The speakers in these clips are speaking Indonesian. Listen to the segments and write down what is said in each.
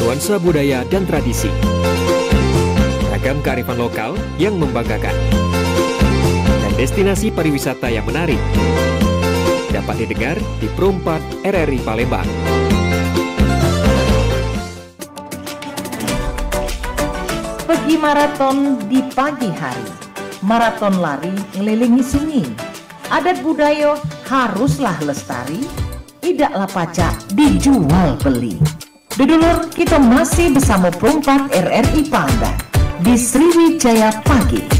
nuansa budaya dan tradisi. Ragam kearifan lokal yang membanggakan. Dan destinasi pariwisata yang menarik. Dapat didengar di Pro 4 RRI Palembang. Pergi maraton di pagi hari. Maraton lari ngelilingi sungai. Adat budaya haruslah lestari. Tidaklah pacak dijual beli. Dulur, kita masih bersama Pro 4 RRI Palembang di Sriwijaya Pagi.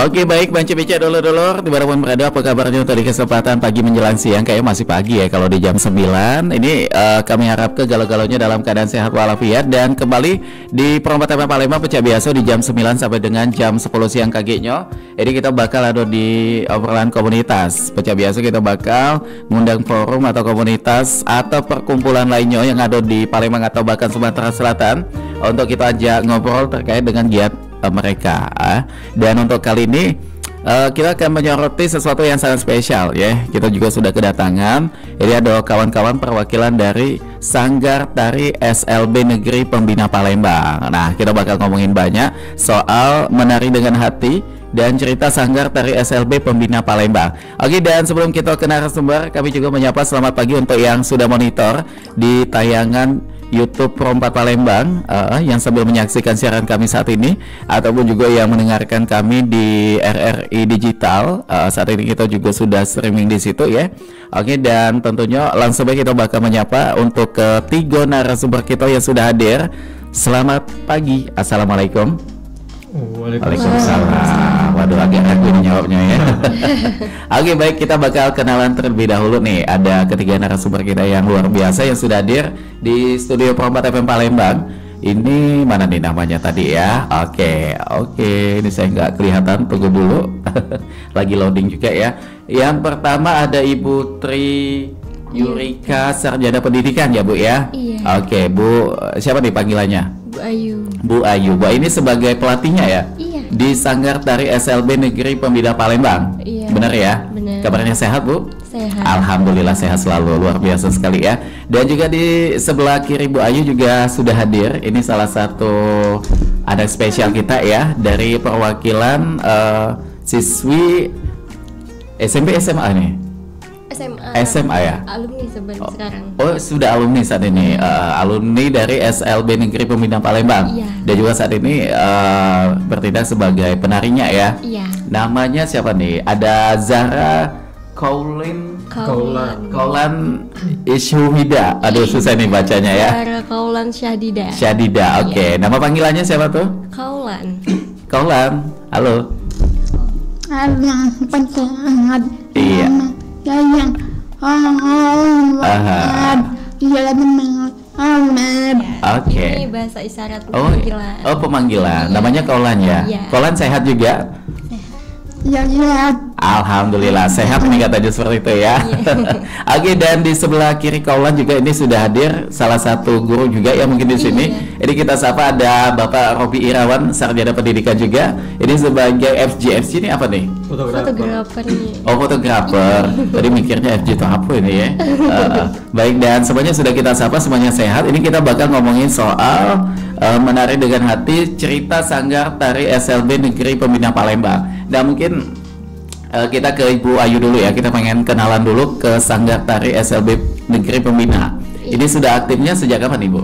Oke, baik Banci-Bici dulur-dulur dimanapun berada, apa kabarnya untuk di kesempatan pagi menjelang siang? Kayaknya masih pagi ya kalau di jam 9. Ini kami harap ke galau-galaunya dalam keadaan sehat walafiat. Dan kembali di Pro 4 Palembang pecah biasa di jam 9 sampai dengan jam 10 siang kaginya. Jadi kita bakal ada di obrolan komunitas. Pecah biasa kita bakal ngundang forum atau komunitas atau perkumpulan lainnya yang ada di Palembang atau bahkan Sumatera Selatan untuk kita ajak ngobrol terkait dengan giat mereka. Dan untuk kali ini kita akan menyoroti sesuatu yang sangat spesial ya. Kita juga sudah kedatangan. Ini ada kawan-kawan perwakilan dari Sanggar Tari SLB Negeri Pembina Palembang. Nah, kita bakal ngomongin banyak soal menari dengan hati dan cerita Sanggar Tari SLB Pembina Palembang. Oke, dan sebelum kita ke narasumber, kami juga menyapa selamat pagi untuk yang sudah monitor di tayangan YouTube Pro 4 Palembang yang sambil menyaksikan siaran kami saat ini, ataupun juga yang mendengarkan kami di RRI Digital. Saat ini kita juga sudah streaming di situ ya. Oke, dan tentunya langsung kita bakal menyapa untuk ketiga narasumber kita yang sudah hadir. Selamat pagi, assalamualaikum. Waalaikumsalam. Waduh, agak ragu jawabnya ya. Oke, baik, kita bakal kenalan terlebih dahulu nih. Ada ketiga narasumber kita yang luar biasa yang sudah hadir di studio Pro 4 FM Palembang. Ini mana nih namanya tadi ya? Oke, ini saya nggak kelihatan, tunggu dulu. Lagi loading juga ya. Yang pertama ada Ibu Tri Yurika, Sarjana Pendidikan ya Bu ya? Iya. Oke, Bu, siapa nih panggilannya? Bu Ayu. Bu Ayu, Bu ini sebagai pelatihnya ya? Iya. Di Sanggar Tari SLB Negeri Pembina Palembang. Iya. Benar ya? Benar. Kabarnya sehat Bu? Sehat. Alhamdulillah sehat selalu, luar biasa sekali ya. Dan juga di sebelah kiri Bu Ayu juga sudah hadir. Ini salah satu anak spesial kita ya, dari perwakilan siswi SMP SMA nih. SMA ya? Alumni sekarang. Oh, sudah alumni saat ini. Alumni dari SLB Negeri Pembina Palembang. Iya. Dan juga saat ini bertindak sebagai penarinya ya. Iya. Namanya siapa nih? Ada Zara Kaulan Isyuhida. Aduh, susah nih bacanya ya. Zara Kaulan Syadida. Oke. Nama panggilannya siapa tuh? Kaulan. Halo. Iya. Oke. Ini bahasa isyarat pemanggilan. Oh, pemanggilan. Namanya Kaulan ya. Kaulan sehat juga? Sehat. Alhamdulillah sehat nih katanya seperti itu ya. Oke, dan di sebelah kiri Kaulan juga ini sudah hadir salah satu guru juga ya mungkin di sini. Ini kita sapa ada Bapak Robi Irawan, Sarjana Pendidikan juga. Ini sebagai FG ini apa nih? Fotografer. Oh, fotografer. Tadi mikirnya FG itu apa ini ya? Baik, dan semuanya sudah kita sapa, semuanya sehat. Ini kita bakal ngomongin soal menari dengan hati, cerita Sanggar Tari SLB Negeri Pembina Palembang. Dan mungkin kita ke Ibu Ayu dulu ya. Kita pengen kenalan dulu ke Sanggar Tari SLB Negeri Pembina. Ini sudah aktifnya sejak kapan Ibu?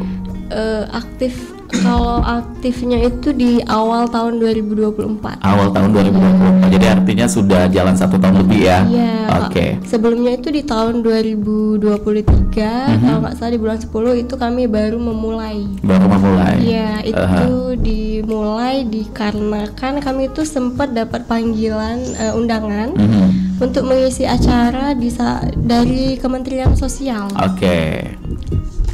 Aktif Kalau aktifnya itu di awal tahun 2024. Awal tahun 2024. Jadi artinya sudah jalan 1 tahun lebih ya. Iya. Oke. Sebelumnya itu di tahun 2023, kalau nggak salah di bulan 10 itu kami baru memulai. Iya, itu dimulai dikarenakan kami itu sempat dapat panggilan undangan untuk mengisi acara dari Kementerian Sosial. Oke.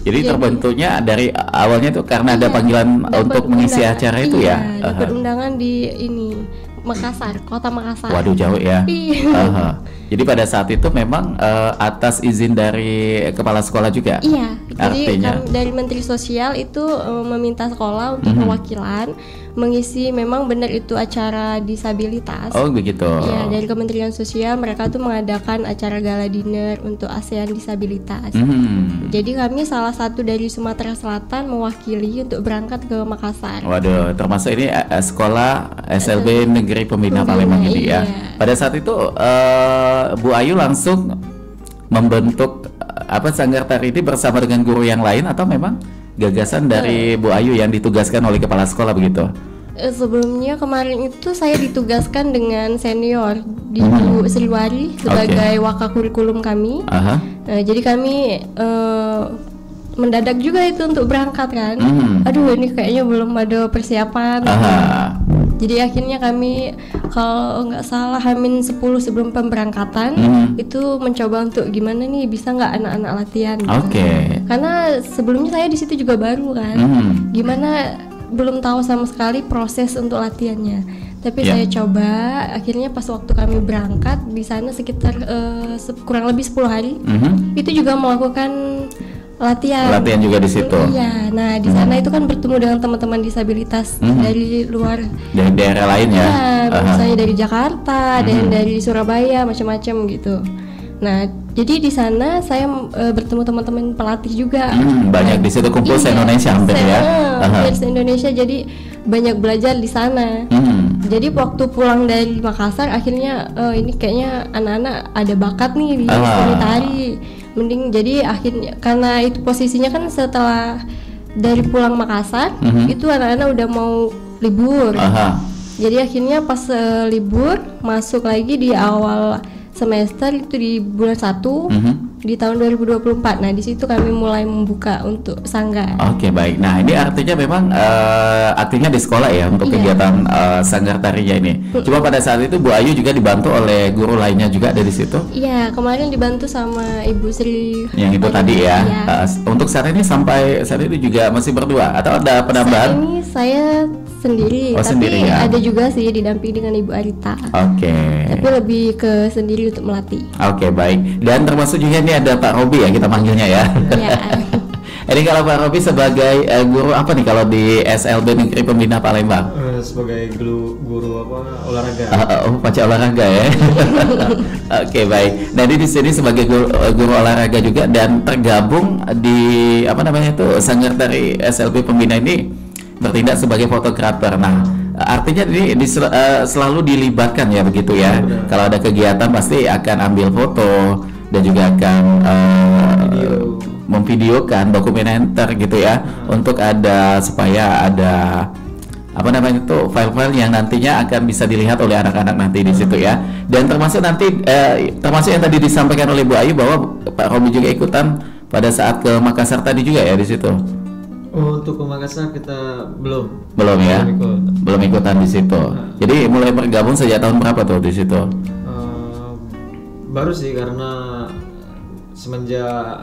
Jadi terbentuknya dari awalnya tuh karena ada panggilan untuk mengisi acara itu ya. Dapat undangan di Makassar, kota Makassar. Waduh, jauh ya. Jadi pada saat itu memang atas izin dari kepala sekolah juga. Iya. Artinya Jadi dari Menteri Sosial itu meminta sekolah untuk perwakilan mengisi, memang benar itu acara disabilitas. Oh begitu. Iya, dari Kementerian Sosial mereka tuh mengadakan acara gala dinner untuk ASEAN disabilitas. Jadi kami salah satu dari Sumatera Selatan mewakili untuk berangkat ke Makassar. Waduh, termasuk ini sekolah SLB Negeri Pembina Palembang ini ya. Pada saat itu Bu Ayu langsung membentuk sanggar tari ini bersama dengan guru yang lain, atau memang gagasan dari Bu Ayu yang ditugaskan oleh kepala sekolah begitu? Sebelumnya kemarin itu saya ditugaskan dengan senior di Bu Sriwari sebagai wakakurikulum kami. Jadi kami mendadak juga itu untuk berangkat kan. Aduh, ini kayaknya belum ada persiapan. Jadi akhirnya kami, kalau nggak salah Hamin 10 sebelum pemberangkatan itu mencoba untuk gimana nih bisa nggak anak-anak latihan gitu. Karena sebelumnya saya di situ juga baru kan. Gimana belum tahu sama sekali proses untuk latihannya. Tapi saya coba, akhirnya pas waktu kami berangkat di sana sekitar kurang lebih 10 hari. Itu juga melakukan latihan juga di situ. Iya, nah di sana itu kan bertemu dengan teman-teman disabilitas dari luar, dari daerah lain ya. Misalnya dari Jakarta, dan dari Surabaya, macam-macam gitu. Nah, jadi di sana saya bertemu teman-teman pelatih juga. Banyak di situ kumpul se-Indonesia hampir ya. Se-Indonesia, jadi banyak belajar di sana. Jadi waktu pulang dari Makassar akhirnya ini kayaknya anak-anak ada bakat nih di seni tari. Mending jadi akhirnya, karena itu posisinya kan setelah dari pulang Makassar itu anak-anak udah mau libur. Jadi akhirnya pas libur masuk lagi di awal semester itu di bulan 1 di tahun 2024. Nah, di situ kami mulai membuka untuk sanggar. Oke, baik. Nah, ini artinya memang aktifnya di sekolah ya untuk kegiatan sanggar tarinya ini. Cuma pada saat itu Bu Ayu juga dibantu oleh guru lainnya juga dari situ? Iya, kemarin dibantu sama Ibu Sri. Yang itu tadi ya. Untuk saat ini sampai saat itu juga masih berdua atau ada penambahan? Saat ini saya sendiri, tapi sendiri, ya? Ada juga sih didampingi dengan Ibu Arita. Tapi lebih ke sendiri untuk melatih. Oke, baik. Dan termasuk juga ini ada Pak Robi ya, kita manggilnya ya. Ini kalau Pak Robi sebagai guru apa nih kalau di SLB Negeri Pembina Palembang? Sebagai guru olahraga. Pacar olahraga ya. Oke, baik. Nah, di sini sebagai guru olahraga juga dan tergabung di sanggar tari SLB Pembina ini bertindak sebagai fotografer. Nah, artinya ini selalu dilibatkan ya begitu ya. Kalau ada kegiatan pasti akan ambil foto dan juga akan memvideokan, dokumenter gitu ya, untuk supaya ada file-file yang nantinya akan bisa dilihat oleh anak-anak nanti di situ ya. Dan termasuk yang tadi disampaikan oleh Bu Ayu bahwa Pak Robi juga ikutan pada saat ke Makassar tadi juga ya di situ. Untuk ke Makassar kita belum ya, belum ikutan di situ. Jadi mulai bergabung sejak tahun berapa tuh di situ? Baru sih, karena semenjak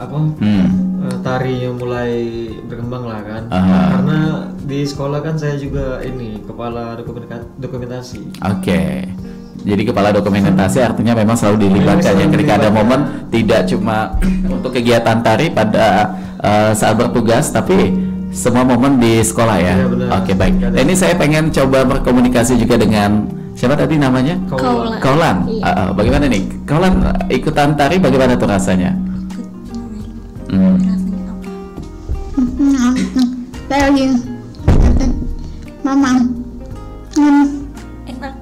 tarinya mulai berkembang lah kan. Karena di sekolah kan saya juga kepala dokumentasi. Jadi kepala dokumentasi artinya memang selalu dilibatkan ya ketika ada momen, tidak cuma untuk kegiatan tari pada saat bertugas, tapi semua momen di sekolah ya. Oke, baik. Nah, ini saya pengen coba berkomunikasi juga dengan siapa tadi namanya? Kaulan. Bagaimana nih? Kaulan ikutan tari bagaimana tuh rasanya? Mama. Enak.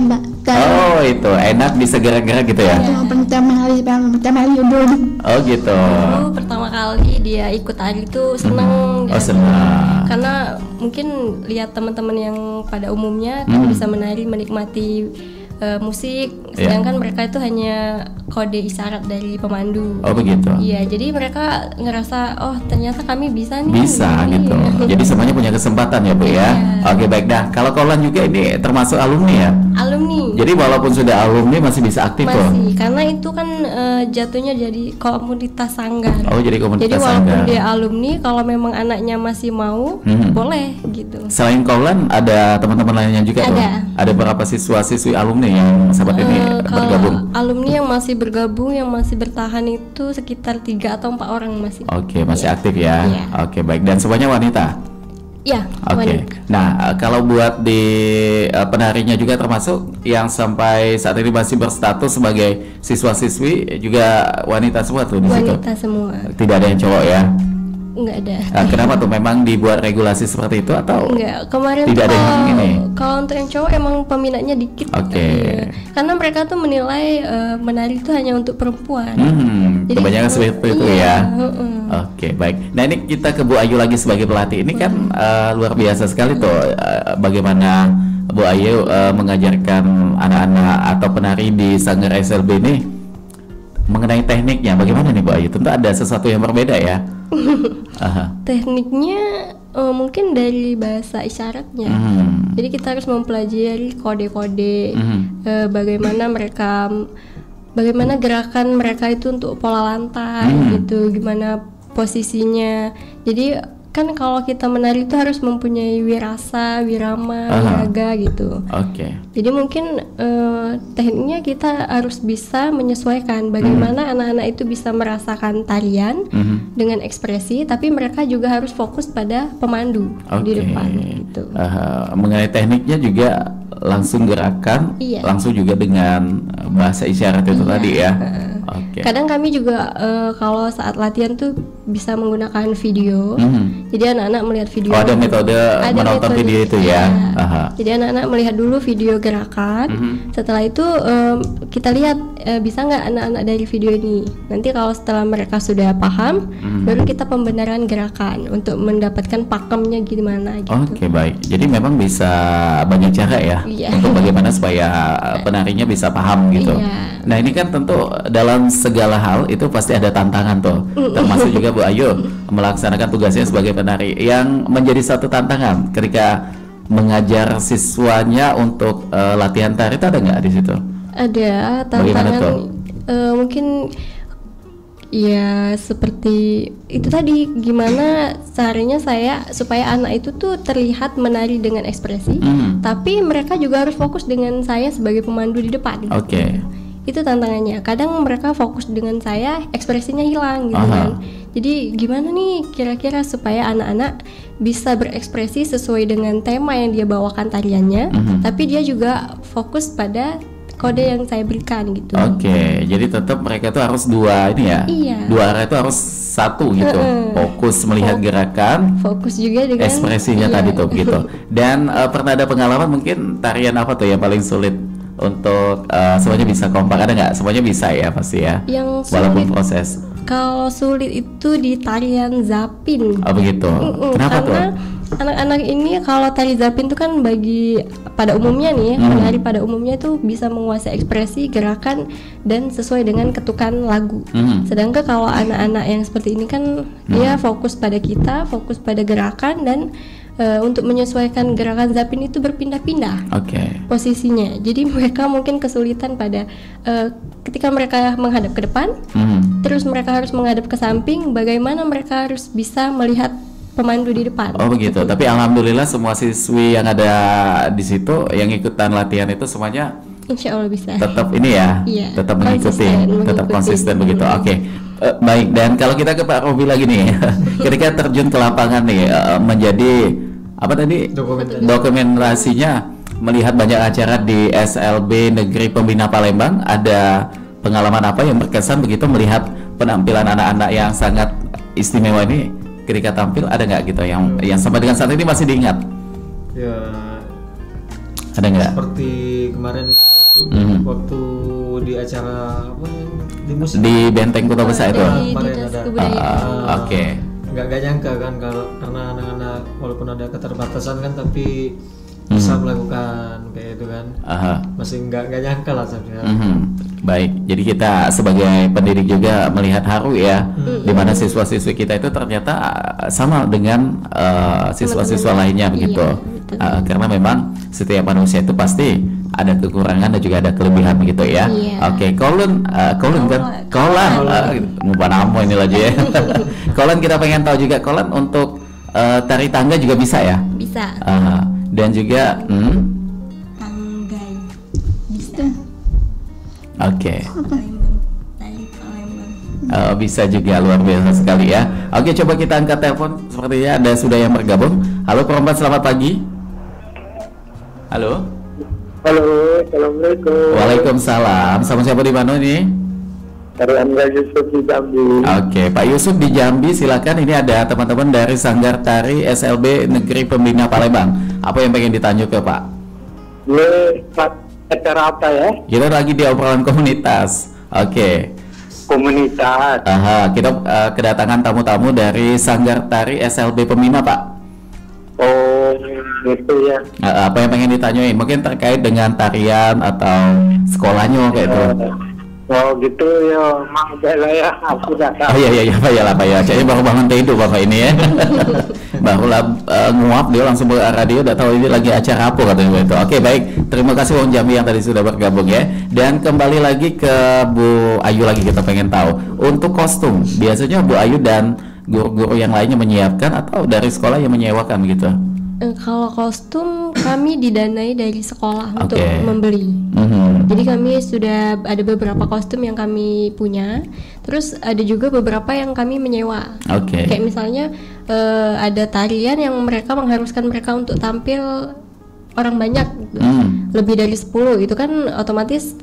Mbak. Oh itu enak bisa gerak-gerak gitu ya? Pertama kali Oh gitu. Pertama kali dia ikut tari itu seneng. Oh senang. Karena mungkin lihat teman-teman yang pada umumnya kan bisa menari, menikmati musik, sedangkan mereka itu hanya kode isyarat dari pemandu. Oh begitu. Iya, jadi mereka ngerasa oh ternyata kami bisa nih. Bisa gitu. Jadi semuanya punya kesempatan ya Bu ya. Oke baik dah. Kalau Kolan juga ini termasuk alumni ya? Alumni. Jadi walaupun sudah alumni masih bisa aktif tuh? Masih, karena itu kan jatuhnya jadi komunitas sanggar. Oh jadi komunitas jadi sanggar. walaupun dia alumni, kalau memang anaknya masih mau, boleh gitu. Selain Kolan ada teman-teman lainnya juga tuh? Ada berapa siswa-siswi alumni yang sahabat ini bergabung? Alumni yang masih bergabung, yang masih bertahan itu sekitar 3 atau 4 orang masih. Oke, masih aktif ya. Oke, baik. Dan semuanya wanita? Ya, Oke. Nah, kalau buat di penarinya juga termasuk yang sampai saat ini masih berstatus sebagai siswa-siswi juga wanita semua tuh di situ? Wanita semua. Tidak ada yang cowok ya? Enggak ada. Kenapa tuh? Memang dibuat regulasi seperti itu atau? Enggak, kemarin tidak ada yang ini? Kalau untuk yang cowok emang peminatnya dikit. Oke. Karena mereka tuh menilai menari itu hanya untuk perempuan. Jadi kebanyakan seperti itu ya. Oke, baik. Nah ini kita ke Bu Ayu lagi sebagai pelatih. Ini kan luar biasa sekali tuh bagaimana Bu Ayu mengajarkan anak-anak atau penari di Sanggar SLB ini mengenai tekniknya. Bagaimana nih Bu Ayu? Tentu ada sesuatu yang berbeda ya. Tekniknya mungkin dari bahasa isyaratnya. Jadi kita harus mempelajari kode-kode, bagaimana gerakan mereka itu untuk pola lantai gitu, gimana posisinya. Jadi kan kalau kita menari itu harus mempunyai wirasa, wirama, wiraga gitu. Jadi mungkin tekniknya kita harus bisa menyesuaikan bagaimana anak-anak itu bisa merasakan tarian dengan ekspresi, tapi mereka juga harus fokus pada pemandu di depan gitu. Mengenai tekniknya juga langsung gerakan, langsung juga dengan bahasa isyarat itu tadi ya. Kadang kami juga kalau saat latihan tuh bisa menggunakan video. Jadi anak-anak melihat video. Ada metode menonton video itu ya. Jadi anak-anak melihat dulu video gerakan. Setelah itu kita lihat bisa nggak anak-anak dari video ini. Nanti kalau setelah mereka sudah paham, baru kita pembenaran gerakan untuk mendapatkan pakemnya gimana gitu. Baik. Jadi memang bisa banyak cara ya untuk bagaimana supaya penarinya bisa paham gitu. Nah ini kan tentu dalam segala hal itu pasti ada tantangan tuh, termasuk juga Bu Ayu melaksanakan tugasnya sebagai penari. Yang menjadi satu tantangan ketika mengajar siswanya untuk latihan tari itu ada nggak di situ? Ada tantangan. Mungkin ya seperti itu tadi, gimana caranya saya supaya anak itu tuh terlihat menari dengan ekspresi, tapi mereka juga harus fokus dengan saya sebagai pemandu di depan. Itu tantangannya. Kadang mereka fokus dengan saya, ekspresinya hilang gitu kan. Jadi gimana nih kira-kira supaya anak-anak bisa berekspresi sesuai dengan tema yang dia bawakan tariannya, tapi dia juga fokus pada kode yang saya berikan gitu. Jadi tetap mereka tuh harus dua ini ya. Dua arah itu harus satu gitu. Fokus melihat gerakan, fokus juga dengan ekspresinya tadi tuh gitu. Dan pernah ada pengalaman mungkin tarian apa tuh yang paling sulit untuk semuanya bisa kompak? Ada nggak? Semuanya bisa ya pasti ya. Yang sulit, walaupun proses. Kalau sulit itu di tarian zapin. Begitu. Kenapa tuh? Anak-anak ini kalau tari zapin itu kan bagi pada umumnya nih, penari pada umumnya itu bisa menguasai ekspresi, gerakan dan sesuai dengan ketukan lagu. Sedangkan kalau anak-anak yang seperti ini kan dia fokus pada kita, fokus pada gerakan dan untuk menyesuaikan gerakan zapin itu berpindah-pindah posisinya. Jadi mereka mungkin kesulitan pada ketika mereka menghadap ke depan, terus mereka harus menghadap ke samping, bagaimana mereka harus bisa melihat pemandu di depan. Begitu. Tapi alhamdulillah semua siswi yang ada di situ yang ikutan latihan itu semuanya Insya Allah bisa. Tetap ini ya, tetap mengikuti, tetap konsisten begitu. Baik. Dan kalau kita ke Pak Robi lagi nih, ketika terjun ke lapangan nih, menjadi apa tadi dokumentasinya, melihat banyak acara di SLB Negeri Pembina Palembang, ada pengalaman apa yang berkesan begitu melihat penampilan anak-anak yang sangat istimewa ini? Ketika tampil ada nggak gitu yang sampai dengan saat ini masih diingat? Ya, ada nggak? Seperti kemarin waktu di acara apa di musik di Benteng Kota Besar itu. Oke. Nggak nyangka kan karena anak-anak walaupun ada keterbatasan kan tapi bisa melakukan kayak itu kan. Masih nggak nyangka lah sebenarnya. Baik, jadi kita sebagai pendidik juga melihat haru ya, di mana siswa-siswi kita itu ternyata sama dengan siswa-siswa lainnya begitu. Karena memang setiap manusia itu pasti ada kekurangan dan juga ada kelebihan begitu ya. Oke, Kolan, lupa nama ini lagi ya. Kolan, kita pengen tahu juga Kolan untuk tari tangga juga bisa ya? Bisa. Dan juga Tanggai. Bisa. Oke. Bisa juga, luar biasa sekali ya. Oke, coba kita angkat telepon. Sepertinya ada sudah yang bergabung. Halo perempuan, selamat pagi. Halo. Halo, assalamualaikum. Waalaikumsalam. Sama siapa di mana ini? Dari Angga Yusuf di Jambi. Oke, Pak Yusuf di Jambi, silakan. Ini ada teman-teman dari Sanggar Tari SLB Negeri Pembina Palembang. Apa yang pengen ditanya ke Pak? Ini acara apa ya? Kita lagi di obrolan komunitas. Oke. Komunitas. Kita kedatangan tamu-tamu dari Sanggar Tari SLB Pembina, Pak. Oh, gitu ya. Apa yang pengen ditanyain? Mungkin terkait dengan tarian atau sekolahnya kayak itu. Oh gitu ya, Mang Bela ya, aku udah tahu. Oh iya Pak ya. Saya baru bangun tidur Bapak ini ya. Baru nguap dia langsung ke radio, udah tahu ini lagi acara apa katanya itu. Oke, baik. Terima kasih Wong Jambi yang tadi sudah bergabung ya. Dan kembali lagi ke Bu Ayu lagi, kita pengen tahu untuk kostum. Biasanya Bu Ayu dan guru-guru yang lainnya menyiapkan atau dari sekolah yang menyewakan gitu? Kalau kostum kami didanai dari sekolah untuk membeli. Jadi kami sudah ada beberapa kostum yang kami punya. Terus ada juga beberapa yang kami menyewa. Kayak misalnya ada tarian yang mereka mengharuskan mereka untuk tampil orang banyak, lebih dari 10. Itu kan otomatis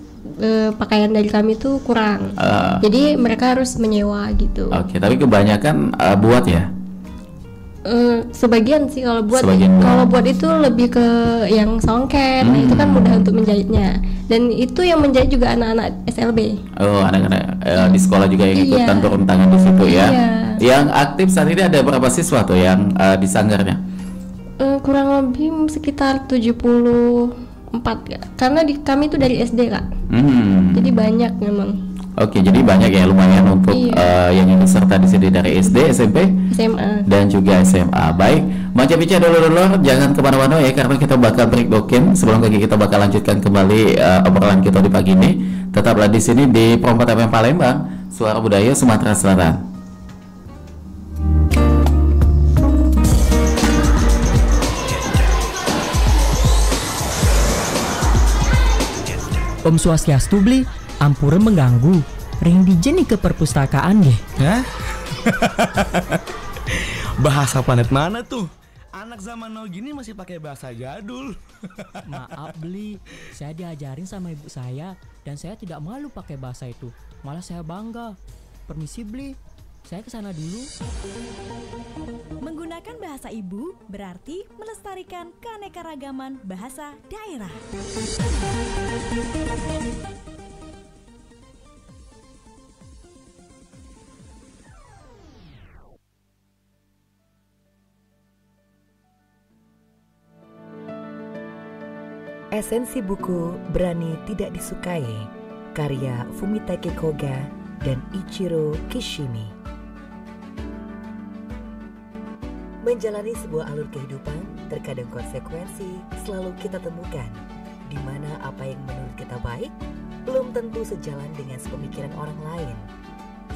pakaian dari kami tuh kurang. Jadi mereka harus menyewa gitu. Tapi kebanyakan buat ya? Sebagian sih kalau buat. Kalau buat itu lebih ke yang songket. Nah itu kan mudah untuk menjahitnya. Dan itu yang menjahit juga anak-anak SLB. Oh, anak-anak di sekolah juga yang ikutan turun tangan di situ ya. Yang aktif saat ini ada berapa siswa tuh yang di sanggarnya? Kurang lebih sekitar 74 Kak. Karena kami itu dari SD Kak. Jadi banyak memang. Oke, jadi banyak ya, lumayan untuk yang ikut serta di sini dari SD, SMP, SMA, dan juga SMA. Baik, Manca Bica dulu, jangan kemana-mana ya, karena kita bakal break dokin. Sebelum lagi kita bakal lanjutkan kembali obrolan kita di pagi ini. Tetaplah di sini di Pro 4 FM Palembang, Suara Budaya Sumatera Selatan. Om Swastiastu beli ampura mengganggu. Ring dijeni ke perpustakaan deh. Hah? Bahasa planet mana tuh? Anak zaman now gini masih pakai bahasa jadul. Maaf beli, saya diajarin sama ibu saya dan saya tidak malu pakai bahasa itu. Malah saya bangga. Permisi beli, saya kesana dulu. Menggunakan bahasa ibu berarti melestarikan keanekaragaman bahasa daerah. Esensi buku Berani Tidak Disukai, karya Fumitake Koga dan Ichiro Kishimi. Menjalani sebuah alur kehidupan, terkadang konsekuensi selalu kita temukan, di mana apa yang menurut kita baik belum tentu sejalan dengan sepemikiran orang lain.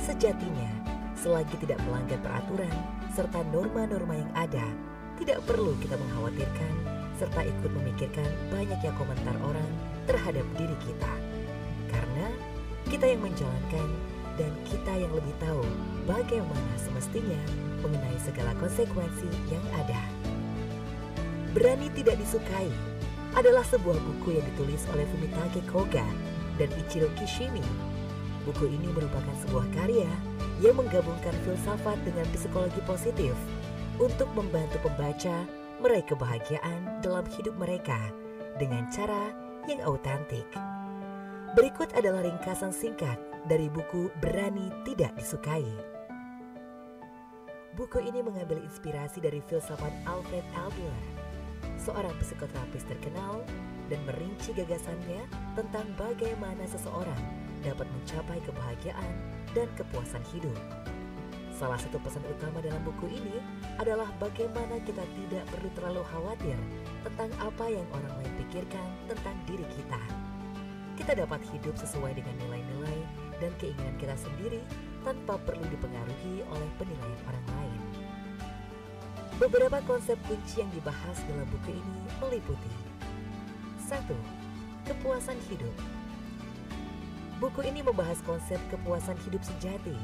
Sejatinya, selagi tidak melanggar peraturan serta norma-norma yang ada, tidak perlu kita mengkhawatirkan serta ikut memikirkan banyaknya komentar orang terhadap diri kita. Karena kita yang menjalankan dan kita yang lebih tahu bagaimana semestinya mengenai segala konsekuensi yang ada. Berani Tidak Disukai adalah sebuah buku yang ditulis oleh Fumitake Koga dan Ichiro Kishimi. Buku ini merupakan sebuah karya yang menggabungkan filsafat dengan psikologi positif untuk membantu pembaca meraih kebahagiaan dalam hidup mereka dengan cara yang autentik. Berikut adalah ringkasan singkat dari buku Berani Tidak Disukai. Buku ini mengambil inspirasi dari filsafat Alfred Adler, seorang psikoterapis terkenal, dan merinci gagasannya tentang bagaimana seseorang dapat mencapai kebahagiaan dan kepuasan hidup. Salah satu pesan utama dalam buku ini adalah bagaimana kita tidak perlu terlalu khawatir tentang apa yang orang lain pikirkan tentang diri kita. Kita dapat hidup sesuai dengan nilai-nilai dan keinginan kita sendiri tanpa perlu dipengaruhi oleh penilaian orang lain. Beberapa konsep kunci yang dibahas dalam buku ini meliputi 1. Kepuasan hidup. Buku ini membahas konsep kepuasan hidup sejati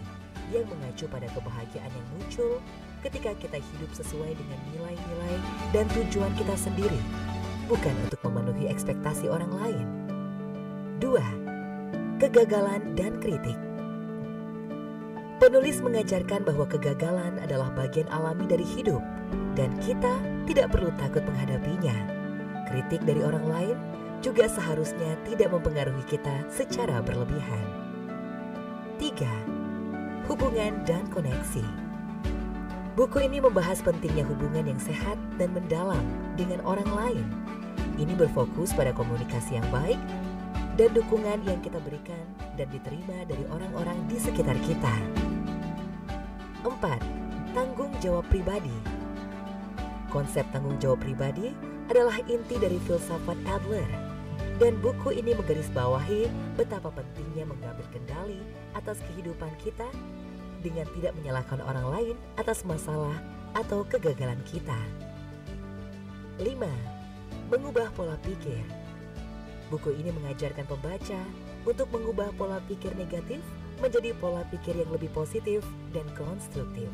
yang mengacu pada kebahagiaan yang muncul ketika kita hidup sesuai dengan nilai-nilai dan tujuan kita sendiri, bukan untuk memenuhi ekspektasi orang lain. 2. Kegagalan dan kritik. Penulis mengajarkan bahwa kegagalan adalah bagian alami dari hidup dan kita tidak perlu takut menghadapinya. Kritik dari orang lain juga seharusnya tidak mempengaruhi kita secara berlebihan. 3. Hubungan dan koneksi. Buku ini membahas pentingnya hubungan yang sehat dan mendalam dengan orang lain. Ini berfokus pada komunikasi yang baik dan dukungan yang kita berikan dan diterima dari orang-orang di sekitar kita. 4. Tanggung jawab pribadi. Konsep tanggung jawab pribadi adalah inti dari filsafat Adler, dan buku ini menggarisbawahi betapa pentingnya mengambil kendali atas kehidupan kita dengan tidak menyalahkan orang lain atas masalah atau kegagalan kita. 5. Mengubah pola pikir. Buku ini mengajarkan pembaca untuk mengubah pola pikir negatif menjadi pola pikir yang lebih positif dan konstruktif.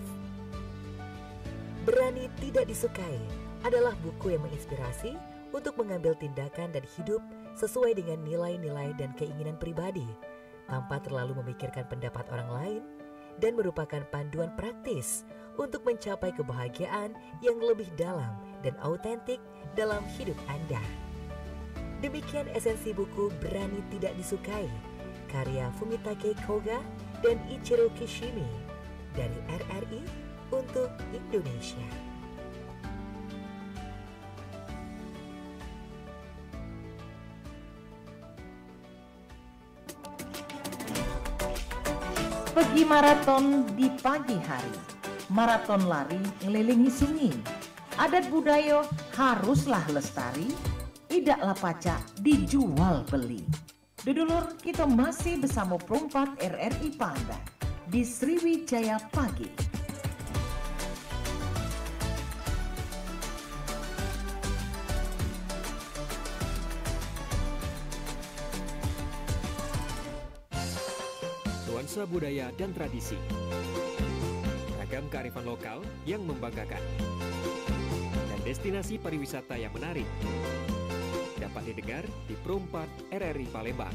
Berani Tidak Disukai adalah buku yang menginspirasi untuk mengambil tindakan dan hidup sesuai dengan nilai-nilai dan keinginan pribadi, tanpa terlalu memikirkan pendapat orang lain, dan merupakan panduan praktis untuk mencapai kebahagiaan yang lebih dalam dan autentik dalam hidup Anda. Demikian esensi buku Berani Tidak Disukai, karya Fumitake Koga dan Ichiro Kishimi dari RRI untuk Indonesia. Pergi maraton di pagi hari. Maraton lari ngelilingi sungai. Adat budaya haruslah lestari. Tidaklah pacak dijual beli. Dudulur, kita masih bersama perempat RRI Pandan di Sriwijaya Pagi. Nuansa budaya dan tradisi. Ragam kearifan lokal yang membanggakan. Dan destinasi pariwisata yang menarik. Dapat didengar di Perumpat RRI Palembang.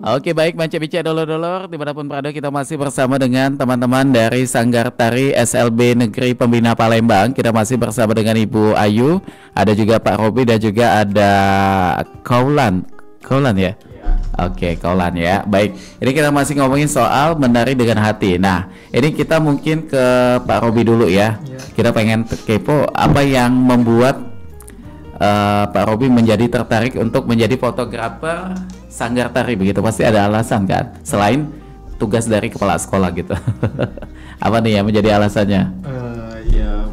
Oke, baik Banca-Bica Dolor-Dolor, dimanapun berada kita masih bersama dengan teman-teman dari Sanggar Tari SLB Negeri Pembina Palembang. Kita masih bersama dengan Ibu Ayu, ada juga Pak Robi dan juga ada Kaulan ya? Oke, Kaulan ya. Baik, ini kita masih ngomongin soal menari dengan hati. Nah, ini kita mungkin ke Pak Robi dulu ya. Kita pengen kepo apa yang membuat Pak Robi menjadi tertarik untuk menjadi fotografer Sanggar Tari begitu. Pasti ada alasan kan, selain tugas dari kepala sekolah gitu. Apa nih yang menjadi alasannya? Ya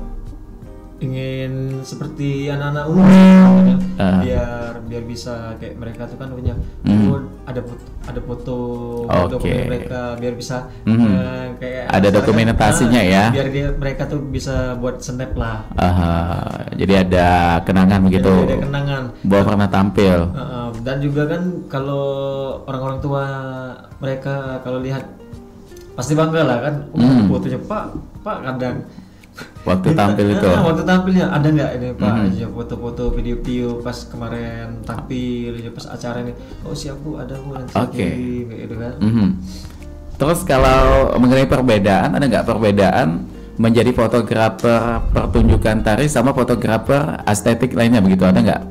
ingin seperti anak-anak umum. biar bisa kayak mereka tuh kan punya ada foto mereka, biar bisa kayak ada dokumentasinya ya. Biar mereka tuh bisa buat snap lah. Jadi ada kenangan begitu. Jadi ada kenangan. Bahwa pernah tampil. Dan juga kan kalau orang-orang tua mereka kalau lihat pasti bangga lah kan, fotonya Pak kadang waktu tampil itu. Waktu tampilnya ada nggak ini Pak, foto-foto video-video pas kemarin tampil, pas acara ini. Oh siap Bu, ada Bu nanti. Kayak gitu kan. Terus kalau mengenai perbedaan, ada nggak perbedaan menjadi fotografer pertunjukan tari sama fotografer estetik lainnya begitu, ada nggak?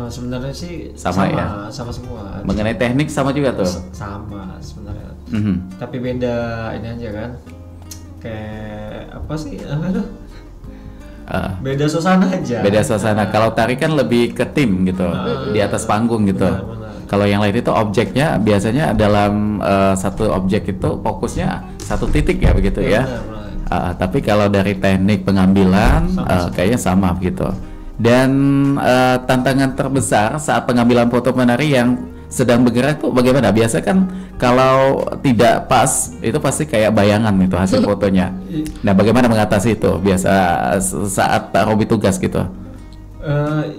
Sebenarnya sih sama semua. Mengenai teknik sama juga tuh? Sama sebenarnya. Tapi beda ini aja kan. Kayak apa sih? Beda suasana aja. Beda suasana. Kalau tari kan lebih ke tim gitu, di atas panggung gitu. Kalau yang lain itu objeknya biasanya dalam satu objek itu fokusnya satu titik ya begitu ya. Tapi kalau dari teknik pengambilan kayaknya sama gitu. Dan tantangan terbesar saat pengambilan foto penari yang sedang bergerak tuh bagaimana? Biasa kan kalau tidak pas itu pasti kayak bayangan itu hasil fotonya. Nah, bagaimana mengatasi itu biasa saat Pak Robi tugas gitu?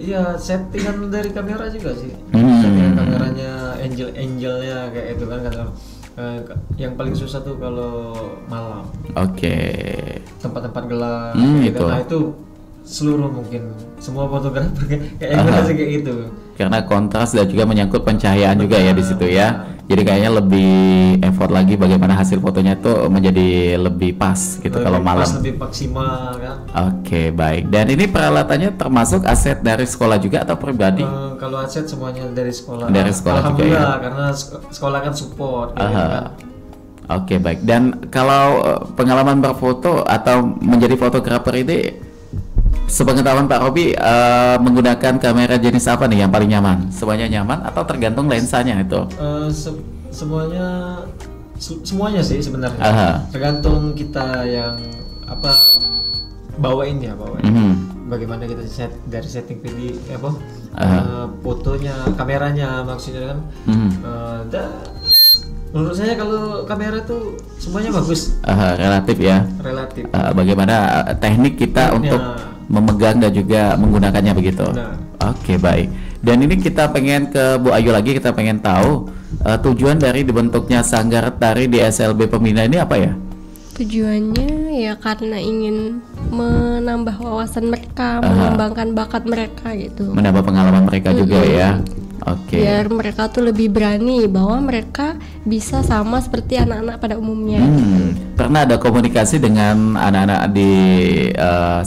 Ya settingan dari kamera juga sih. Settingan kameranya, angelnya kayak itu kan. Yang paling susah tuh kalau malam. Tempat-tempat gelap. Gitu. Nah itu seluruh mungkin semua fotografer kayak gitu. Karena kontras dan juga menyangkut pencahayaan juga ya di situ ya. Jadi kayaknya lebih effort lagi bagaimana hasil fotonya tuh menjadi lebih pas gitu kalau malam. Lebih maksimal kan. Baik. Dan ini peralatannya termasuk aset dari sekolah juga atau pribadi? Kalau aset semuanya dari sekolah. Dari sekolah juga ya. Karena sekolah kan support. Kan. Baik. Dan kalau pengalaman berfoto atau menjadi fotografer ini, sepengetahuan Pak Robi menggunakan kamera jenis apa nih yang paling nyaman? Semuanya nyaman atau tergantung lensanya itu? Semuanya sih sebenarnya. Tergantung kita yang bawain. Bagaimana kita dari setting video fotonya, kameranya maksudnya kan. Menurut saya kalau kamera tuh semuanya bagus. Relatif ya. Relatif. Bagaimana teknik kita untuk memegang dan juga menggunakannya begitu. Baik. Dan ini kita pengen ke Bu Ayu lagi, kita pengen tahu tujuan dari dibentuknya Sanggar Tari di SLB Pembina ini apa ya? Tujuannya ya karena ingin menambah wawasan mereka, mengembangkan bakat mereka gitu. Menambah pengalaman mereka juga ya. Biar mereka tuh lebih berani bahwa mereka bisa sama seperti anak-anak pada umumnya. Pernah ada komunikasi dengan anak-anak di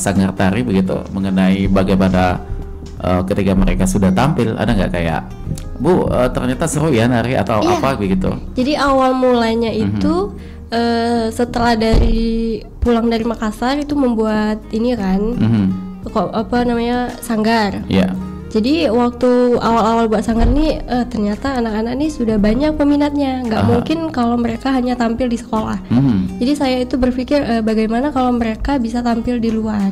Sanggar Tari begitu mengenai bagaimana ketika mereka sudah tampil, ada nggak kayak Bu ternyata seru ya nari atau apa begitu? Jadi awal mulanya itu setelah pulang dari Makassar itu membuat ini kan sanggar. Jadi waktu awal-awal buat sanggar nih ternyata anak-anak nih sudah banyak peminatnya. Nggak mungkin kalau mereka hanya tampil di sekolah. Jadi saya itu berpikir bagaimana kalau mereka bisa tampil di luar.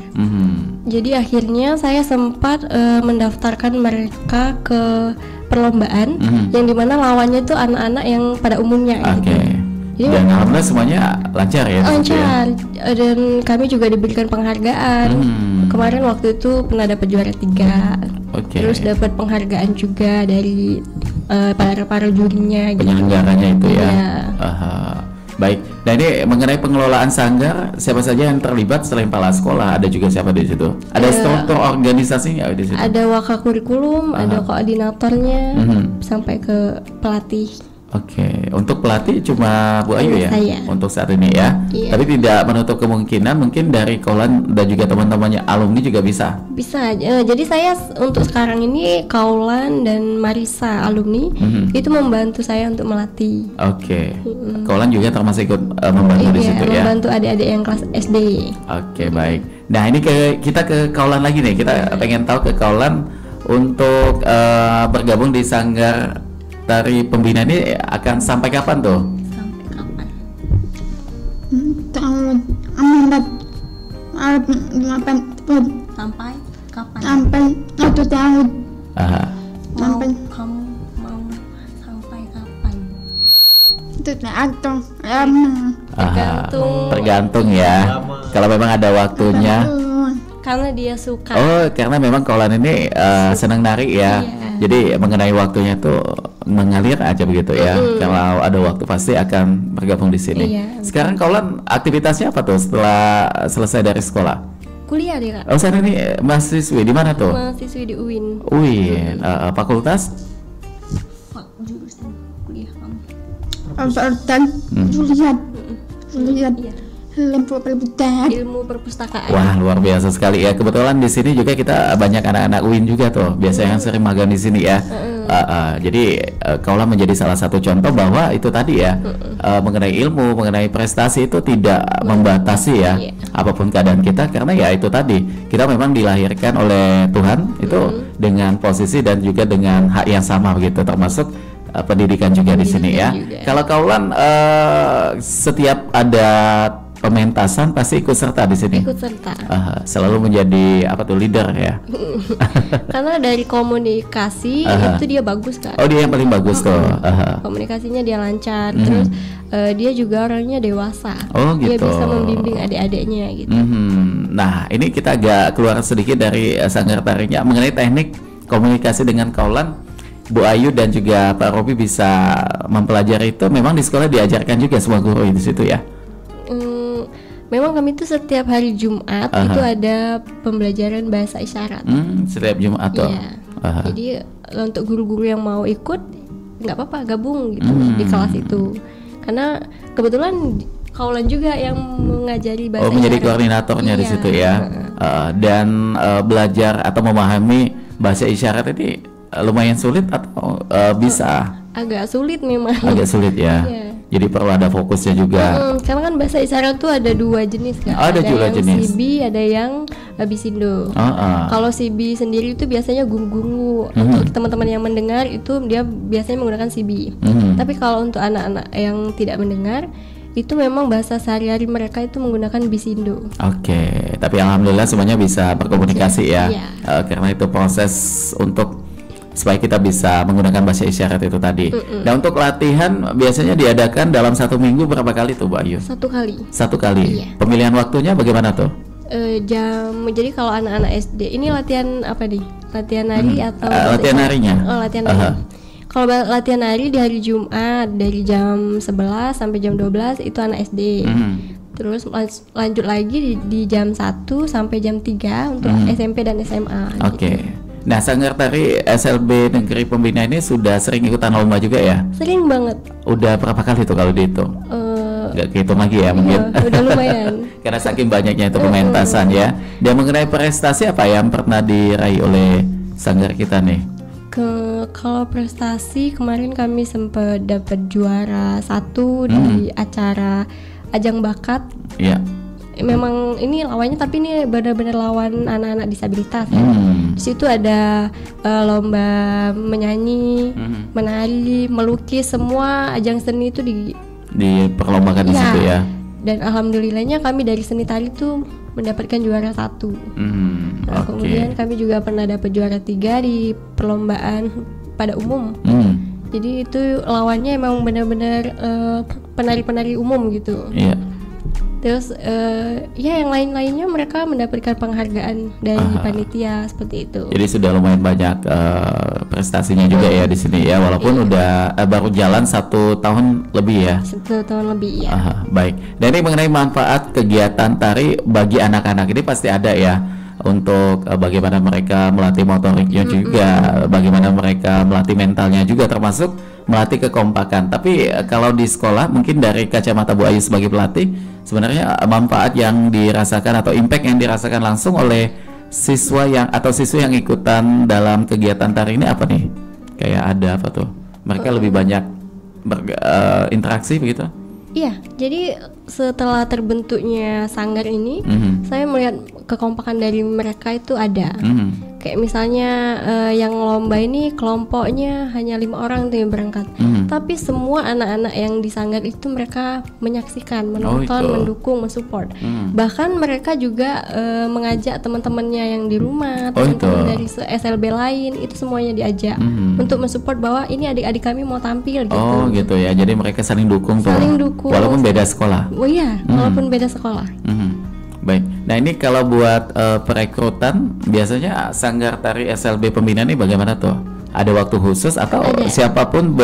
Jadi akhirnya saya sempat mendaftarkan mereka ke perlombaan yang dimana lawannya itu anak-anak yang pada umumnya gitu. Jadi, dan alhamdulillah semuanya lancar ya? Lancar, dan kami juga diberikan penghargaan. Kemarin waktu itu pernah dapat juara 3. Terus dapat penghargaan juga dari para jurinya gitu. Penyelenggaranya itu ya. Baik. Nah ini mengenai pengelolaan sanggar, siapa saja yang terlibat selain kepala sekolah? Ada juga siapa di situ? Ada struktur organisasinya di situ? Ada wakakurikulum, ada koordinatornya, sampai ke pelatih. Untuk pelatih cuma Bu Ayu ya? Saya. Untuk saat ini ya? Tapi tidak menutup kemungkinan mungkin dari Kaulan dan juga teman-temannya alumni juga bisa? Bisa, jadi saya untuk sekarang ini Kaulan dan Marisa alumni itu membantu saya untuk melatih. Kaulan juga termasuk ikut membantu di situ ya? Membantu adik-adik yang kelas SD. Baik. Nah ini kita ke Kaulan lagi nih, kita pengen tahu ke Kaulan untuk bergabung di Sanggar Tari Pembina ini akan sampai kapan tuh? Sampai kapan? Sampai kapan? Sampai 1 tahun. Tergantung ya. Kalau memang ada waktunya. Karena dia suka. Oh, karena memang Kaulan ini senang nari ya. Jadi mengenai waktunya tuh mengalir aja begitu ya. Kalau ada waktu pasti akan bergabung di sini. Sekarang Kaulan aktivitasnya apa tuh setelah selesai dari sekolah? Kuliah dia, Kak. Oh, sekarang ini mahasiswi di mana tuh? Mahasiswi di UIN. UIN, fakultas? Jurusan kuliah kamu. Jurusan ilmu perpustakaan. Wah, luar biasa sekali ya. Kebetulan di sini juga kita banyak anak-anak UIN juga tuh. Biasanya yang sering magang di sini ya. Jadi Kaulan menjadi salah satu contoh bahwa itu tadi ya, mengenai ilmu, mengenai prestasi itu tidak membatasi ya. Apapun keadaan kita, karena ya itu tadi kita memang dilahirkan oleh Tuhan itu dengan posisi dan juga dengan hak yang sama begitu, termasuk pendidikan juga di sini ya. Kalau Kaulan setiap ada pementasan pasti ikut serta di sini. Ikut serta. Selalu menjadi apa tuh, leader ya. Karena dari komunikasi itu dia bagus, Kak. Oh, dia yang paling bagus tuh. Komunikasinya dia lancar. Terus dia juga orangnya dewasa. Oh, gitu. Dia bisa membimbing adik-adiknya gitu. Nah, ini kita agak keluar sedikit dari sanggar tarinya mengenai teknik komunikasi dengan Kaulan. Bu Ayu dan juga Pak Robi bisa mempelajari itu. Memang di sekolah diajarkan juga semua guru di situ ya. Memang kami itu setiap hari Jumat itu ada pembelajaran bahasa isyarat. Setiap Jumat tuh. Iya. Jadi untuk guru-guru yang mau ikut nggak apa-apa gabung gitu di kelas itu. Karena kebetulan Kaulan juga yang mengajari bahasa isyarat. Menjadi koordinatornya di situ ya. Dan belajar atau memahami bahasa isyarat ini lumayan sulit atau bisa? Agak sulit memang. Agak sulit ya. Jadi perlu ada fokusnya juga. Karena kan bahasa isyarat tuh ada dua jenis kan. Ada juga yang jenis. Sibi, ada yang bisindo. Kalau Sibi sendiri itu biasanya guru-guru. Untuk teman-teman yang mendengar itu dia biasanya menggunakan Sibi. Tapi kalau untuk anak-anak yang tidak mendengar itu memang bahasa sehari-hari mereka itu menggunakan bisindo. Oke, tapi alhamdulillah semuanya bisa berkomunikasi ya. Karena itu proses untuk supaya kita bisa menggunakan bahasa isyarat itu tadi. Nah, untuk latihan biasanya diadakan dalam 1 minggu berapa kali tuh, Mbak Ayu? 1 kali. 1 kali. Iya. Pemilihan waktunya bagaimana tuh? Jadi kalau anak-anak SD ini latihan apa nih? Latihan nari atau latihan narinya? Oh, latihan nari. Kalau latihan nari di hari Jumat dari jam 11 sampai jam 12 itu anak SD. Terus lanjut lagi di jam 1 sampai jam 3 untuk SMP dan SMA. Oke. Nah, sanggar tari SLB Negeri Pembina ini sudah sering ikutan lomba juga ya? Sering banget. Udah berapa kali tuh kalau dihitung? Nggak kehitung lagi ya mungkin? Udah lumayan. Karena saking banyaknya itu pementasan ya. Dan mengenai prestasi apa yang pernah diraih oleh sanggar kita nih? Kalau prestasi kemarin kami sempat dapat juara 1 di acara ajang bakat. Iya. Memang ini lawannya tapi ini benar-benar lawan anak-anak disabilitas ya. Di situ ada lomba menyanyi, menari, melukis, semua ajang seni itu diperlombakan di situ ya. Dan alhamdulillahnya kami dari seni tari itu mendapatkan juara 1. Kemudian kami juga pernah dapat juara 3 di perlombaan pada umum. Jadi itu lawannya emang benar-benar penari-penari umum gitu. Iya. Terus ya yang lain-lainnya mereka mendapatkan penghargaan dari panitia seperti itu. Jadi sudah lumayan banyak prestasinya juga ya di sini ya, walaupun udah baru jalan 1 tahun lebih ya. 1 tahun lebih ya. Baik. Dan ini mengenai manfaat kegiatan tari bagi anak-anak ini pasti ada ya, untuk bagaimana mereka melatih motoriknya juga, bagaimana mereka melatih mentalnya juga, termasuk melatih kekompakan. Tapi kalau di sekolah mungkin dari kacamata Bu Ayu sebagai pelatih, sebenarnya manfaat yang dirasakan atau impact yang dirasakan langsung oleh siswa yang atau siswa yang ikutan dalam kegiatan tari ini apa nih? Kayak ada apa tuh? Mereka lebih banyak berinteraksi begitu? Iya, jadi setelah terbentuknya sanggar ini, saya melihat kekompakan dari mereka itu ada. kayak misalnya yang lomba ini kelompoknya hanya 5 orang tuh yang berangkat. Tapi semua anak-anak yang di sanggar itu mereka menyaksikan, menonton, mendukung, mensupport. Bahkan mereka juga mengajak teman-temannya yang di rumah, teman-teman dari SLB lain, itu semuanya diajak untuk mensupport bahwa ini adik-adik kami mau tampil gitu. Oh gitu ya, jadi mereka saling dukung tuh. Saling dukung. Walaupun beda sekolah. Oh iya, walaupun beda sekolah. Baik. Nah ini kalau buat perekrutan biasanya Sanggar Tari SLB Pembina ini bagaimana tuh? Ada waktu khusus atau siapapun